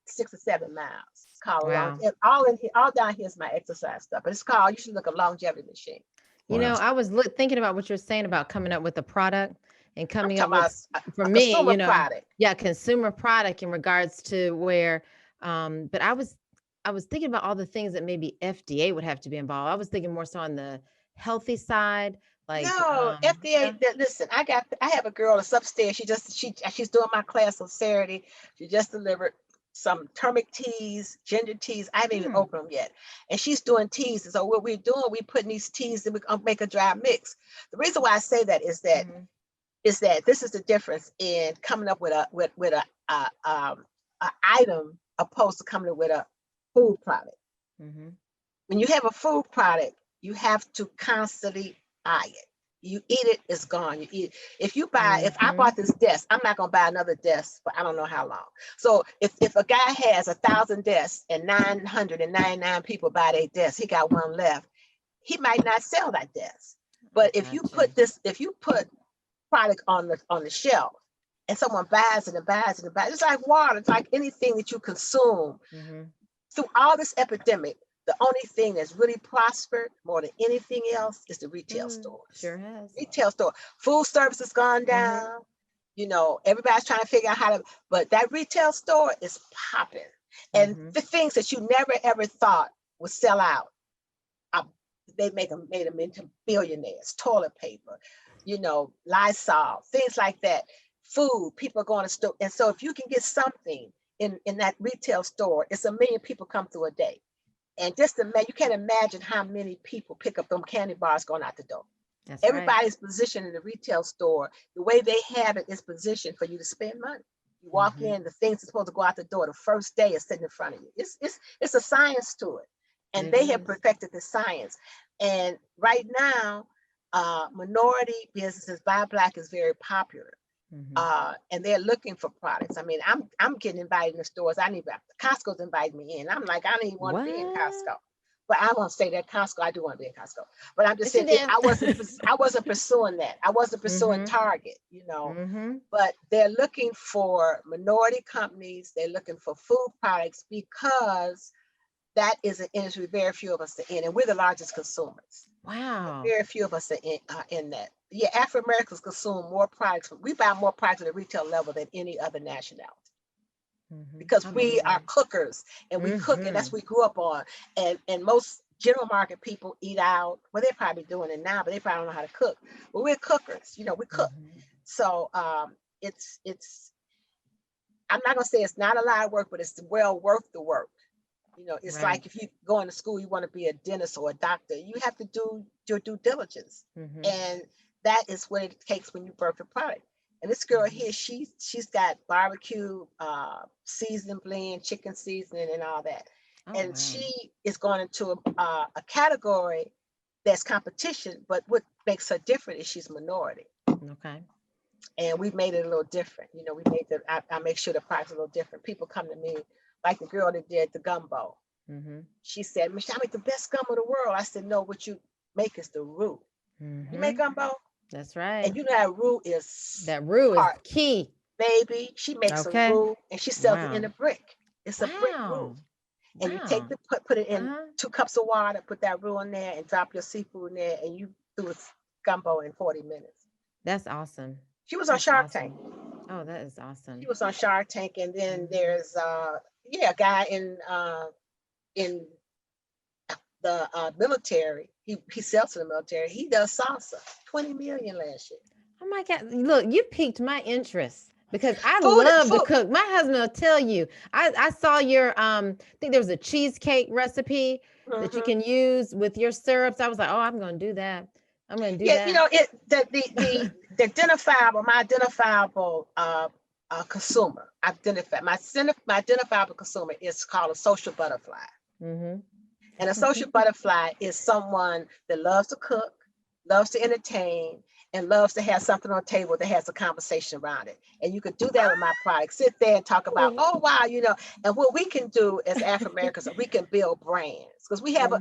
6 or 7 miles. It's called Wow. all in here, all down here is my exercise stuff, but it's called, you should look at longevity machine. You know, Wow. I was thinking about what you're saying about coming up with a product and I'm coming up talking with, about for a me, consumer you know, product. yeah, consumer product in regards to where, but I was thinking about all the things that maybe FDA would have to be involved. I was thinking more so on the healthy side, like, No, yeah. FDA. Listen, I have a girl that's upstairs. She's doing my class on Saturday. She just delivered some turmeric teas, ginger teas. I haven't even Hmm. opened them yet. And she's doing teas. And so what we're doing, we putting these teas and we make a dry mix. The reason why I say that is that Mhm. this is the difference in coming up with a item opposed to coming up with a food product. Mhm. When you have a food product, you have to constantly buy it. You eat it, it's gone. You eat it. If I Mhm. bought this desk, I'm not gonna buy another desk for I don't know how long. So if a guy has 1,000 desks and 999 people buy their desk, he got one left, he might not sell that desk. But if you put product on the shelf and someone buys it and buys it and buys it, it's like water, it's like anything that you consume. Mhm. Through all this epidemic, the only thing that's really prospered more than anything else is the retail stores. Sure has. Retail store. Food service has gone down. You know, everybody's trying to figure out how to, but that retail store is popping. And Mhm. the things that you never ever thought would sell out, uh, they made them into billionaires. Toilet paper, Lysol, things like that. Food, people are going to store. And so if you can get something in that retail store, it's 1 million people come through a day. And you can't imagine how many people pick up them candy bars going out the door. That's right. Everybody's positioned in the retail store. The way they have it is positioned for you to spend money. You walk Mhm. in, the things are supposed to go out the door. The first day is sitting in front of you. It's a science to it. And It they have is. perfected the science. And right now, minority businesses, Buy Black is very popular. Mhm. And they're looking for products. I mean, I'm getting invited in the stores. Costco's inviting me in. I'm like, I don't even want to be in What? Costco. But I won't say that Costco. I do want to be in Costco. But I'm just But you saying, did. I wasn't pursuing that. I wasn't pursuing Mhm. Target. Mhm. But they're looking for minority companies. They're looking for food products because that is an industry very few of us are in, and we're the largest consumers. Wow. Very few of us are in that. Yeah, Afro Americans consume more products. We buy more products at the retail level than any other nationality Mhm. because I we believe are that. cookers and we cook, and that's Mhm. what we grew up on. And most general market people eat out. Well, they're probably doing it now, but they probably don't know how to cook. But we're cookers. We cook. Mhm. So it's I'm not gonna say it's not a lot of work, but it's well worth the work. It's Right. like if you go into school, you want to be a dentist or a doctor, you have to do your due diligence. Mhm. And that is what it takes when you birth a product. And this girl here, she's got barbecue, seasoning blend, chicken seasoning, and all that. Oh, And wow. she is going into a category that's competition, but what makes her different is she's minority. Okay. And we made it a little different. You know, we made I make sure the product's a little different. People come to me, like the girl that did the gumbo. Mm-hmm. She said, Michelle, I make the best gumbo in the world. I said, no, what you make is the roux. You make gumbo, That's right. and you know that roux is That roux is hard. key. Baby, she makes a Okay. roux and she sells it in Wow. a brick. It's a brick roux. Wow. And you take Wow. put it in Uh-huh. 2 cups of water, put that roux in there and drop your seafood in there, and you do a gumbo in 40 minutes. That's awesome. She was on That's Shark awesome. Tank. Oh, that is awesome. She was on Shark Tank, and then Mhm. there's a guy in the military. He sells to the military. He does salsa. 20 million last year. Oh my God. Look, you piqued my interest because I Food- love to food- cook. My husband will tell you. I saw your I think there was a cheesecake recipe that you Mhm. can use with your syrups. I was like, oh, I'm gonna do that. I'm gonna do Yeah, that. you know, the identifiable, my identifiable consumer. My identifiable consumer is called a social butterfly. Mm-hmm. And a social butterfly is someone that loves to cook, loves to entertain, and loves to have something on the table that has a conversation around it. And you could do that with my product. Sit there and talk about, oh wow, you know, and what we can do as African Americans, we can build brands because we have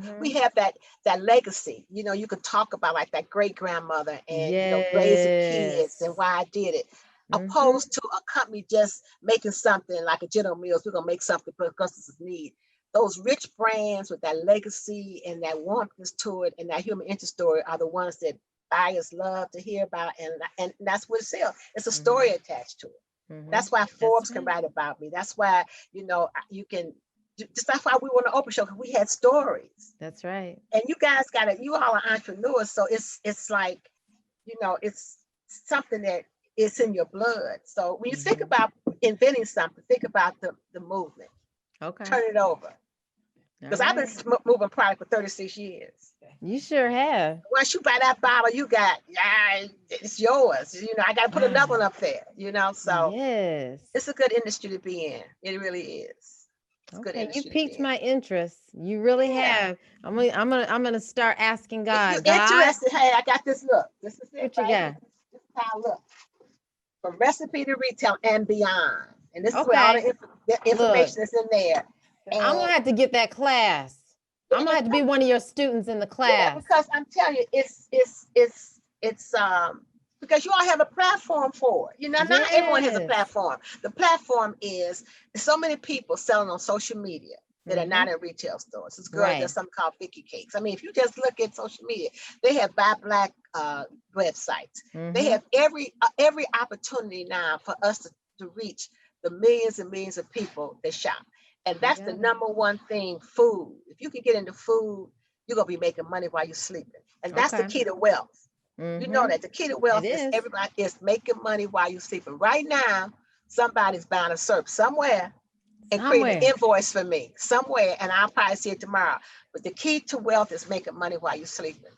that legacy. You know, you can talk about like that great grandmother and you know raising kids and Yes. why I did it. Mhm. Opposed to a company just making something like a General Mills, we're gonna make something because this is need. Those rich brands with that legacy and that warmthness to it and that human interest story are the ones that buyers love to hear about, and that's what it sells. It's a story attached to it. Mhm. That's why Forbes can right. write about me. That's why, you know, you can. That's why we want to open show because we had stories. That's right. And you guys got it. You all are entrepreneurs, so it's like, you know, it's something that is in your blood. So when you think Mhm. about inventing something, think about the movement. Okay. Turn it over. Because I've been moving product for 36 years. You sure have. Once you buy that bottle, you got, it's yours. You know, I got to put another one up there, you know, so yes. it's a good industry to be in. It really is. It's a good Okay, you industry to be piqued in. my interest. You really Yeah. have. I'm gonna start asking If God. you're God, interested, hey, I got this look. This is it, what you right? got? This is how I look. From recipe to retail and beyond. And this is where all Okay. the information is in there. I'm gonna And have to get that class. I'm gonna have to be one of your students in the yeah, class. because I'm telling you, it's because you all have a platform for it. You know, not everyone has a Yes. platform. The platform is so many people selling on social media that are not in retail stores. This girl Right. does something called Vicky Cakes. I mean, if you just look at social media, they have Buy Black websites. They have every opportunity now for us to reach the millions and millions of people that shop. And that's the number one thing, food. If you can get into food, you're gonna be making money while you're sleeping. And that's the key to wealth. You know that the key to wealth is everybody is making money while you're sleeping. Right now, somebody's buying a syrup somewhere and creating an invoice for me somewhere, and I'll probably see it tomorrow. But the key to wealth is making money while you're sleeping.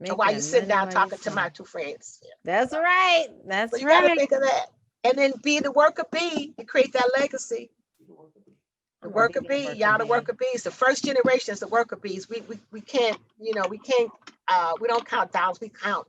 Or while you're sitting down talking to my 2 friends. Yeah. That's right. That's So you right. gotta think of that. And then be the worker bee to create that legacy. The worker bee, y'all the worker bees. The first generation is the worker bees. We can't, you know, we don't count dollars, we count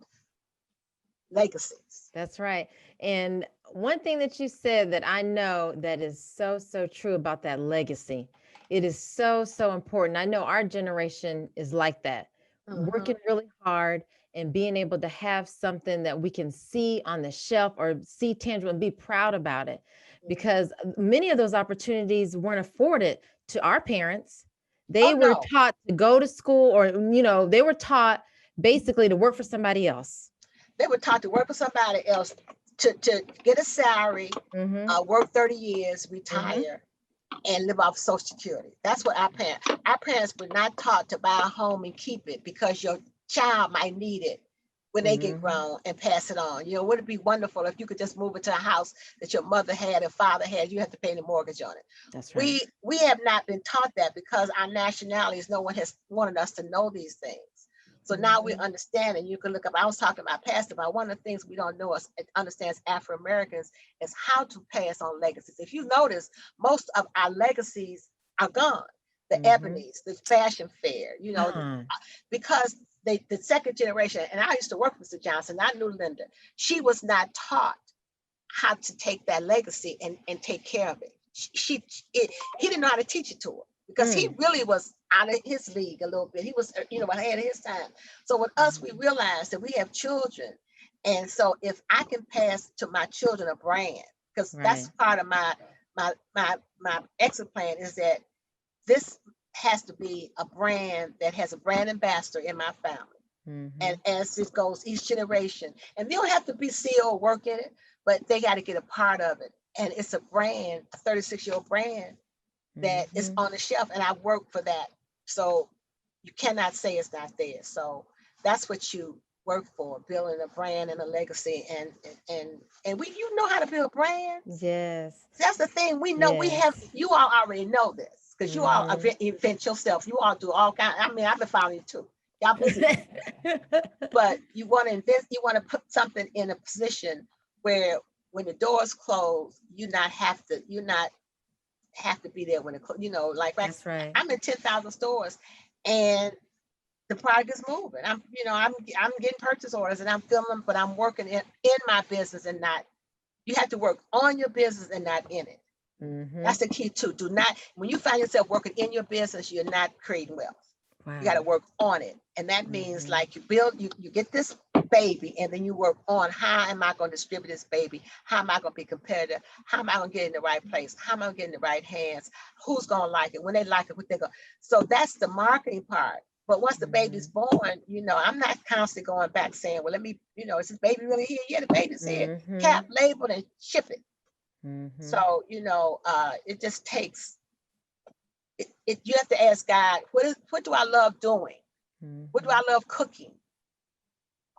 legacies. That's right. And one thing that you said that I know that is so true about that legacy. It is so important. I know our generation is like that. Working really hard and being able to have something that we can see on the shelf or see tangible and be proud about it. Because many of those opportunities weren't afforded to our parents. They were taught to go to school, or, you know, they were taught basically to work for somebody else. They were taught to work for somebody else to get a salary, work 30 years, retire, and live off Social Security. That's what our parents were not taught to buy a home and keep it because your child might need it when they get grown and pass it on. You know, would it be wonderful if you could just move into a house that your mother had and father had, you have to pay the mortgage on it. That's right. We have not been taught that because our nationalities, no one has wanted us to know these things. So now we Mhm. understand, and you can look up. I was talking about pastor, but one of the things we don't know is understands Afro Americans is how to pass on legacies. If you notice, most of our legacies are gone. The Mhm. Ebony's, the fashion fair, Uh, because the second generation, and I used to work with Mr. Johnson, I knew Linda, she was not taught how to take that legacy and take care of it. He didn't know how to teach it to her because he mm, really was out of his league a little bit. He was, ahead of his time. So with us, we mhm. realized that we have children. And so if I can pass to my children a brand, because that's Right. part of my exit plan is that this has to be a brand that has a brand ambassador in my family. And Mhm. as this goes each generation, and they don't have to be CEO work in it, but they got to get a part of it. And it's a brand, a 36-year-old brand that is Mhm. on the shelf, and I work for that. So you cannot say it's not there. So that's what you work for, building a brand and a legacy. And we you know how to build brands. Yes. That's the thing. We know we have, Yes. you all already know this because you all Mhm. invent yourself. You all do all kind. I mean, I've been following you too. Y'all busy people, but you want to invest, you want to put something in a position where when the doors close, you not have to be there when it, like That's right. I'm in 10,000 stores and the product is moving. I'm getting purchase orders and I'm filling them, but I'm working in my business and not, you have to work on your business and not in it. That's Mhm. the key too. Do not, when you find yourself working in your business, you're not creating wealth. You got to Wow. work on it. And that means Mhm. like you get this baby and then you work on how am I going to distribute this baby? How am I going to be competitive? How am I going to get in the right place? How am I going to get in the right hands? Who's going to like it? When they like it, what they go. So that's the marketing part. But once the baby's Mhm. born, I'm not constantly going back saying, well, let me, is this baby really here? Yeah, the baby's here. Cap, Mhm. labeled, and ship it. Mhm. So, it just takes you have to ask God, what do I love doing? What do I Mhm. love cooking?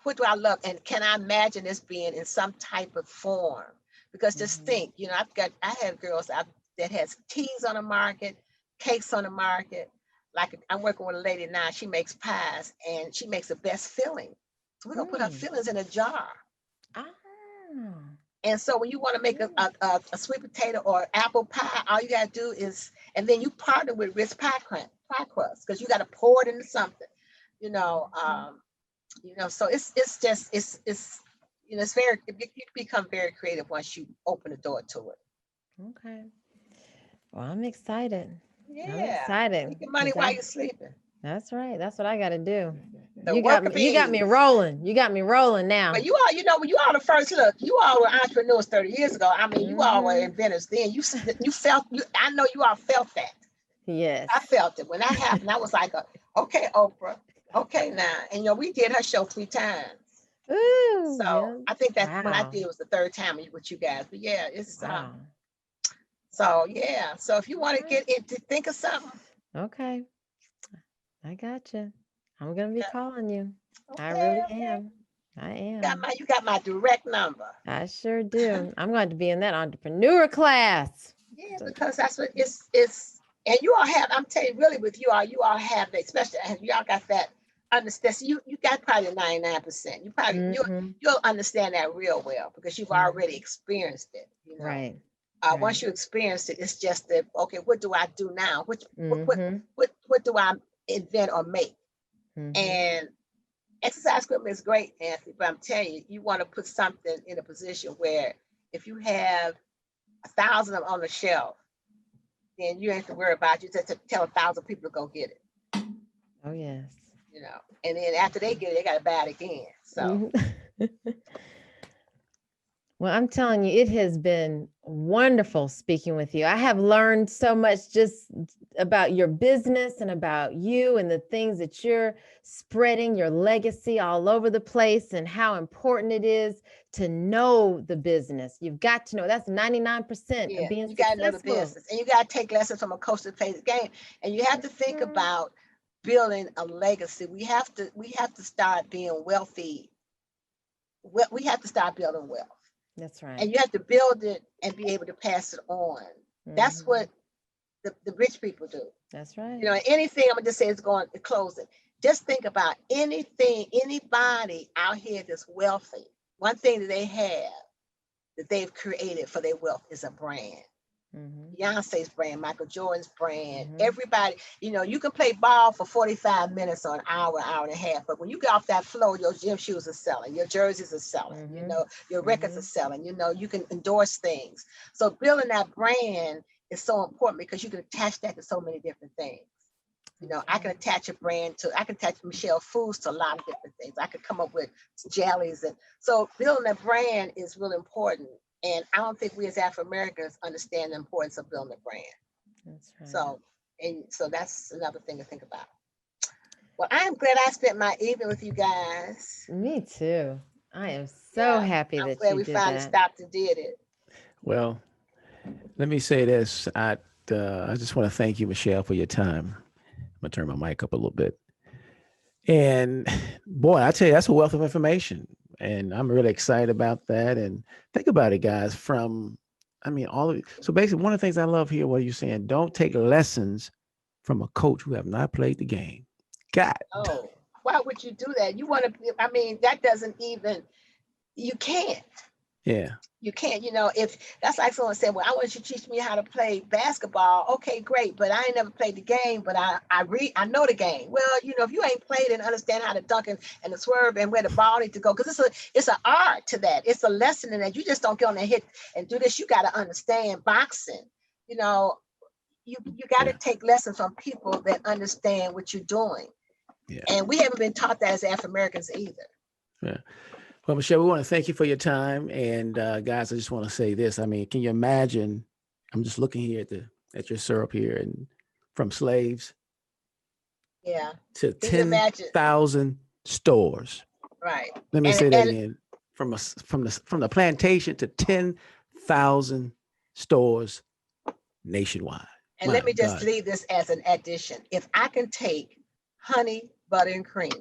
What do I love? And can I imagine this being in some type of form? Because just Mhm. think, I have girls that has teas on the market, cakes on the market. Like I'm working with a lady now, she makes pies and she makes the best filling. So we're gonna put her Mm. fillings in a jar. Ah. And so when you want to make a, Mm. a, a, a sweet potato or apple pie, all you gotta do is, and then you partner with Ritz pie crust, because you gotta pour it into something, you know. Mhm. So it's just it's very, you become very creative once you open the door to it. Okay. Well, I'm excited. I'm Yeah, excited making money because while you're sleeping. that's right. That's what I got to do. The You got worker me. You got me bees. rolling. You got me rolling But now. you all the first look. You all were entrepreneurs 30 years ago. I mean, you all were Mhm. inventors then. You felt you. I know you all felt that. I Yes. felt it when that happened. I was like, okay, Oprah, okay now. And we did her show 3 times. Ooh. So Yeah. I think that when I Wow. did it was the third time with you guys. But yeah, it's Wow. so yeah. So if you All want to right. get into think of something, Okay. I got you. I'm gonna be yeah, calling you. I okay, really okay. am. I You got am. my direct number. I sure do. I'm going to be in that entrepreneur class. Yeah, because that's what it's and you all have, I'm telling you, really with you all have that, especially y'all got that understand. So you got probably 99%. Mm-hmm. You'll understand that real well because you've already Mm-hmm. experienced it. Right. Once Right. you experience it, it's just that, okay, what do I do now? Mm-hmm. What do I invent or make? Mm-hmm. And exercise equipment is great, Anthony, but I'm telling you, you want to put something in a position where if you have 1,000 of them on the shelf, then you don't have to worry about it. You just have to tell 1,000 people to go get it, Oh yes. And then after they get it, they got to buy it again. So Mhm. Well, I'm telling you, it has been wonderful speaking with you. I have learned so much just about your business and about you and the things that you're spreading, your legacy all over the place, and how important it is to know the business. You've got to know that's 99% of yeah, being you got to know the successful. business, and you got to take lessons from a coach that plays the game, and you have to think Mhm. about building a legacy. We have to start being wealthy. We have to start building wealth, That's and right. you have to build it and be able to pass it on. That's Mhm. what the rich people do. That's right. Anything I'm gonna just say is going to close it. Just think about anybody out here that's wealthy. One thing that they have that they've created for their wealth is a brand. Mhm. Beyonce's brand, Michael Jordan's brand, Mhm. everybody, you can play ball for 45 minutes or an hour, hour and a half, but when you get off that floor, your gym shoes are selling, your jerseys are selling, Mhm. your records are Mhm. selling, you can endorse things. So building that brand is so important because you can attach that to so many different things. That's I can right. attach a brand to, I can attach Michelle Foods to a lot of different things. I could come up with jellies. And so building a brand is really important. And I don't think we as Afro Americans understand the importance of building a brand. That's right. So that's another thing to think about. Well, I am glad I spent my evening with you guys. Me too. I am so Yeah, happy I'm that glad you we did finally that. stopped and did it. Well, let me say this. I just want to thank you, Michelle, for your time. I'm gonna turn my mic up a little bit. And boy, I tell you, that's a wealth of information. And I'm really excited about that. And think about it, guys, all of it. So basically, one of the things I love here, what you're saying, don't take lessons from a coach who have not played the game. God, Oh, why would you do that? You want to, I mean, that doesn't even, you can't. yeah, You can't, if that's like someone said, well, I want you to teach me how to play basketball. Okay, great. But I ain't never played the game, but I know the game. Well, if you ain't played and understand how to dunk and the swerve and where the ball needs to go, because it's an art to that. It's a lesson in that. You just don't get on there, hit and do this. You got to understand boxing. You know, you got to yeah, take lessons from people that understand what you're doing. yeah, And we haven't been taught that as Afro Americans either. yeah. Well, Michelle, we want to thank you for your time. And guys, I just want to say this. I mean, can you imagine? I'm just looking here at your syrup here, and from slaves Yeah. to Can you imagine? 10,000 stores. Right. Let me And say that and again. From the plantation to 10,000 stores nationwide. And My let me just God. leave this as an addition. If I can take honey, butter, and cream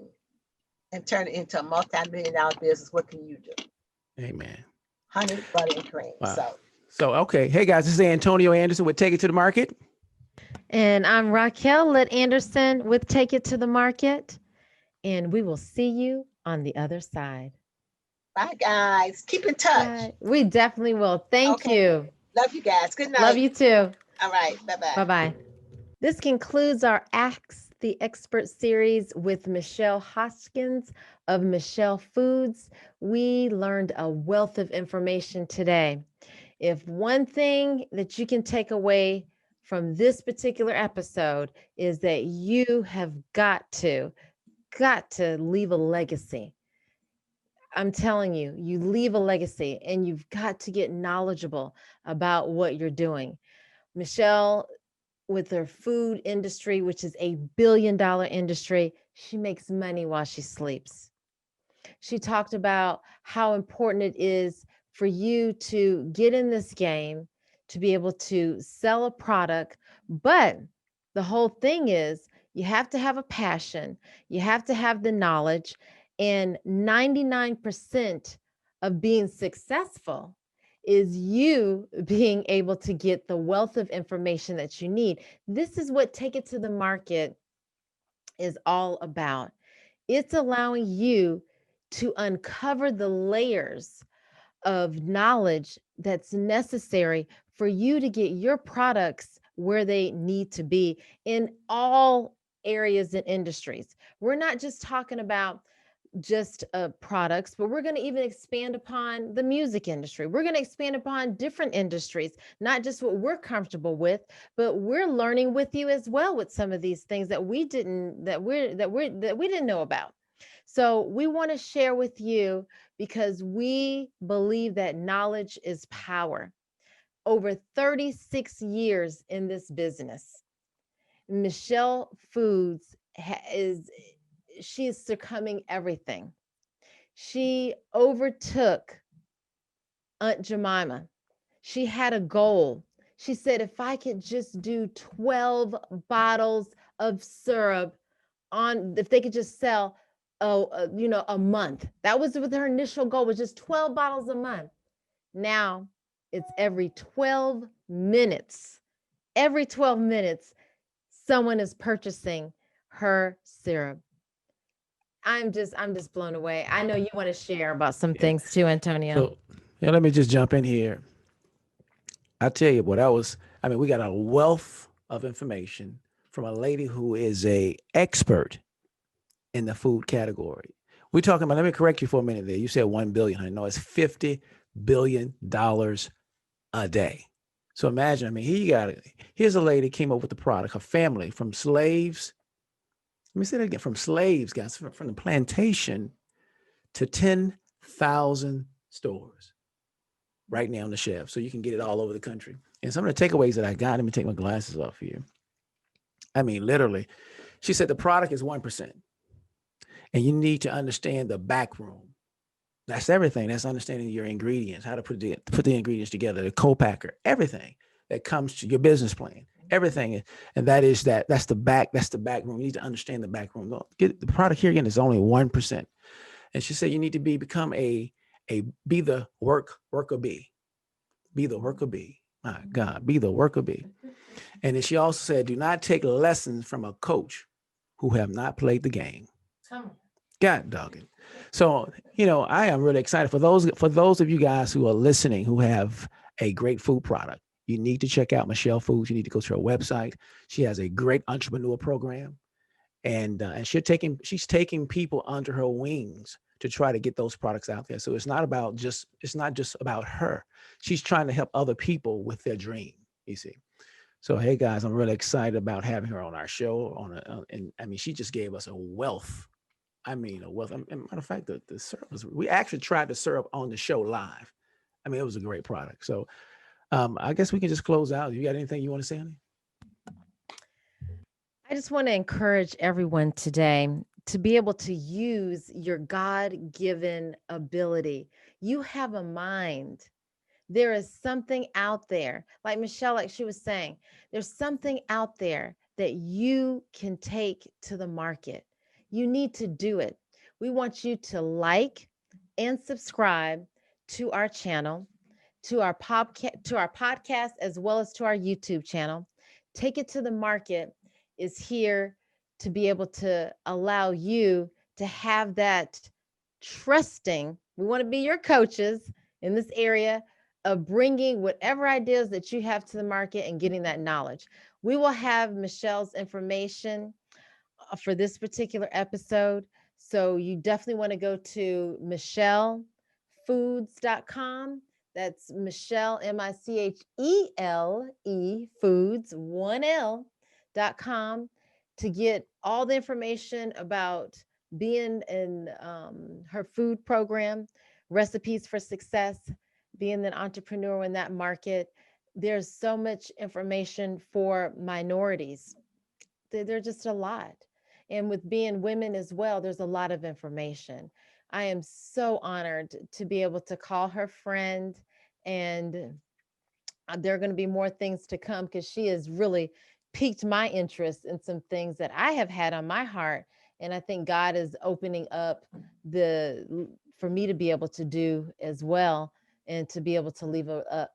and turn it into a multi-million-dollar business, what can you do? Amen. Honey, butter, and cream. Wow. So So, okay. Hey, guys, this is Antonio Anderson with Take It to the Market. And I'm Raquel Let Anderson with Take It to the Market. And we will see you on the other side. bye, guys. Keep in touch. Bye. We definitely will. Thank Okay. you. Love you guys. Good Love night. you too. All right. Bye-bye. Bye bye. This concludes our Ask the Expert series with Michelle Hoskins of Michelle Foods. We learned a wealth of information today. If one thing that you can take away from this particular episode is that you have got to leave a legacy. I'm telling you, you leave a legacy and you've got to get knowledgeable about what you're doing. Michelle, with her food industry, which is a billion-dollar industry, she makes money while she sleeps. She talked about how important it is for you to get in this game, to be able to sell a product. But the whole thing is you have to have a passion, you have to have the knowledge, and 99% of being successful is you being able to get the wealth of information that you need. This is what Take It to the Market is all about. It's allowing you to uncover the layers of knowledge that's necessary for you to get your products where they need to be in all areas and industries. We're not just talking about just products, but we're going to even expand upon the music industry. We're going to expand upon different industries, not just what we're comfortable with, but we're learning with you as well with some of these things that we didn't know about. So we want to share with you because we believe that knowledge is power. Over 36 years in this business, Michelle Foods she is succumbing everything. She overtook Aunt Jemima. She had a goal. She said, if I could just do 12 bottles of syrup if they could just sell, a month. That was what her initial goal was, just 12 bottles a month. Now it's every 12 minutes. Every 12 minutes, someone is purchasing her syrup. I'm just blown away. I know you want to share about some things too, Antonio. So yeah, let me just jump in here. I tell you what, I mean, we got a wealth of information from a lady who is a expert in the food category. We're talking about, let me correct you for a minute there. You said 1 billion, honey. No, it's $50 billion a day. So imagine, I mean, here's a lady came up with the product, her family from slaves. Let me say that again, from slaves, guys, from the plantation to 10,000 stores right now on the shelf. So you can get it all over the country. And some of the takeaways that I got, let me take my glasses off here. I mean, literally, she said the product is 1%. And you need to understand the back room. That's everything. That's understanding your ingredients, how to put the ingredients together, the co-packer, everything that comes to your business plan, everything. And that's the back room. You need to understand the back room. Get the product here again is only 1%. And she said you need to be the worker bee. Be the worker bee. My God, be the worker bee. And then she also said, do not take lessons from a coach who have not played the game. God dog it. So, I am really excited for those of you guys who are listening, who have a great food product. You need to check out Michelle Foods. You need to go to her website. She has a great entrepreneur program, and she's taking people under her wings to try to get those products out there. So it's not just about her. She's trying to help other people with their dream. You see. So, hey guys, I'm really excited about having her on our show. And I mean, she just gave us a wealth. I mean, a wealth. Matter of fact, the service, we actually tried to serve on the show live. I mean, it was a great product. So, I guess we can just close out. You got anything you want to say, honey? I just want to encourage everyone today to be able to use your God-given ability. You have a mind. There is something out there, like Michelle, like she was saying, there's something out there that you can take to the market. You need to do it. We want you to like and subscribe to our channel, to our podcast, as well as to our YouTube channel. Take It to the Market is here to be able to allow you to have that trusting. We want to be your coaches in this area of bringing whatever ideas that you have to the market and getting that knowledge. We will have Michelle's information for this particular episode. So you definitely want to go to michellefoods.com. That's Michelle, Michele, foods, 1L.com, to get all the information about being in her food program, Recipes for Success, being an entrepreneur in that market. There's so much information for minorities. There's just a lot. And with being women as well, there's a lot of information. I am so honored to be able to call her friend, and there are going to be more things to come because she has really piqued my interest in some things that I have had on my heart. And I think God is opening up for me to be able to do as well, and to be able to leave a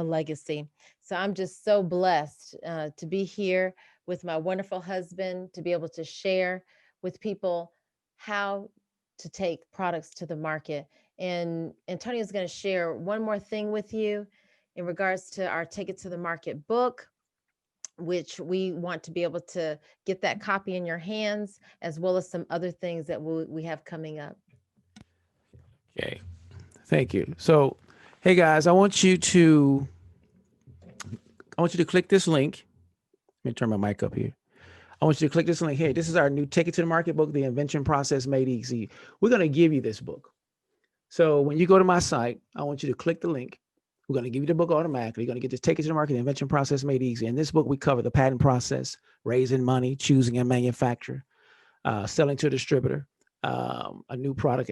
legacy. So I'm just so blessed to be here with my wonderful husband, to be able to share with people how to take products to the market. And Antonio is going to share one more thing with you in regards to our Take It to the Market book, which we want to be able to get that copy in your hands, as well as some other things that we have coming up. Okay. Thank you. So, hey guys, I want you to click this link. Let me turn my mic up here. I want you to click this link here. This is our new Take It to the Market book, The Invention Process Made Easy. We're going to give you this book. So when you go to my site, I want you to click the link. We're going to give you the book automatically. You're going to get this Take It to the Market, The Invention Process Made Easy. In this book, we cover the patent process, raising money, choosing a manufacturer, selling to a distributor, a new product,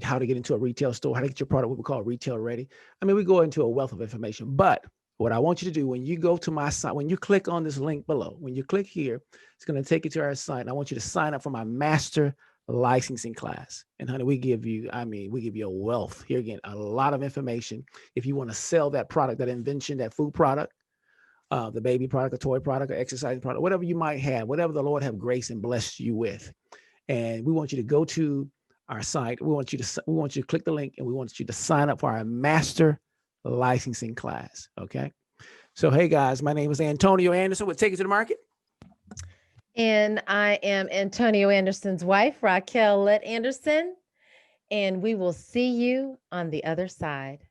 how to get into a retail store, how to get your product, what we call retail ready. I mean, we go into a wealth of information, but what I want you to do when you go to my site, when you click on this link below, when you click here, it's going to take you to our site. And I want you to sign up for my master licensing class. And honey, we give you a wealth here again, a lot of information. If you want to sell that product, that invention, that food product, the baby product, a toy product, or exercise product, whatever you might have, whatever the Lord have grace and blessed you with. And we want you to go to our site. We want you to click the link, and we want you to sign up for our master licensing class. Okay. So, hey guys, my name is Antonio Anderson with Take It to the Market. And I am Antonio Anderson's wife, Raquel Lett Anderson. And we will see you on the other side.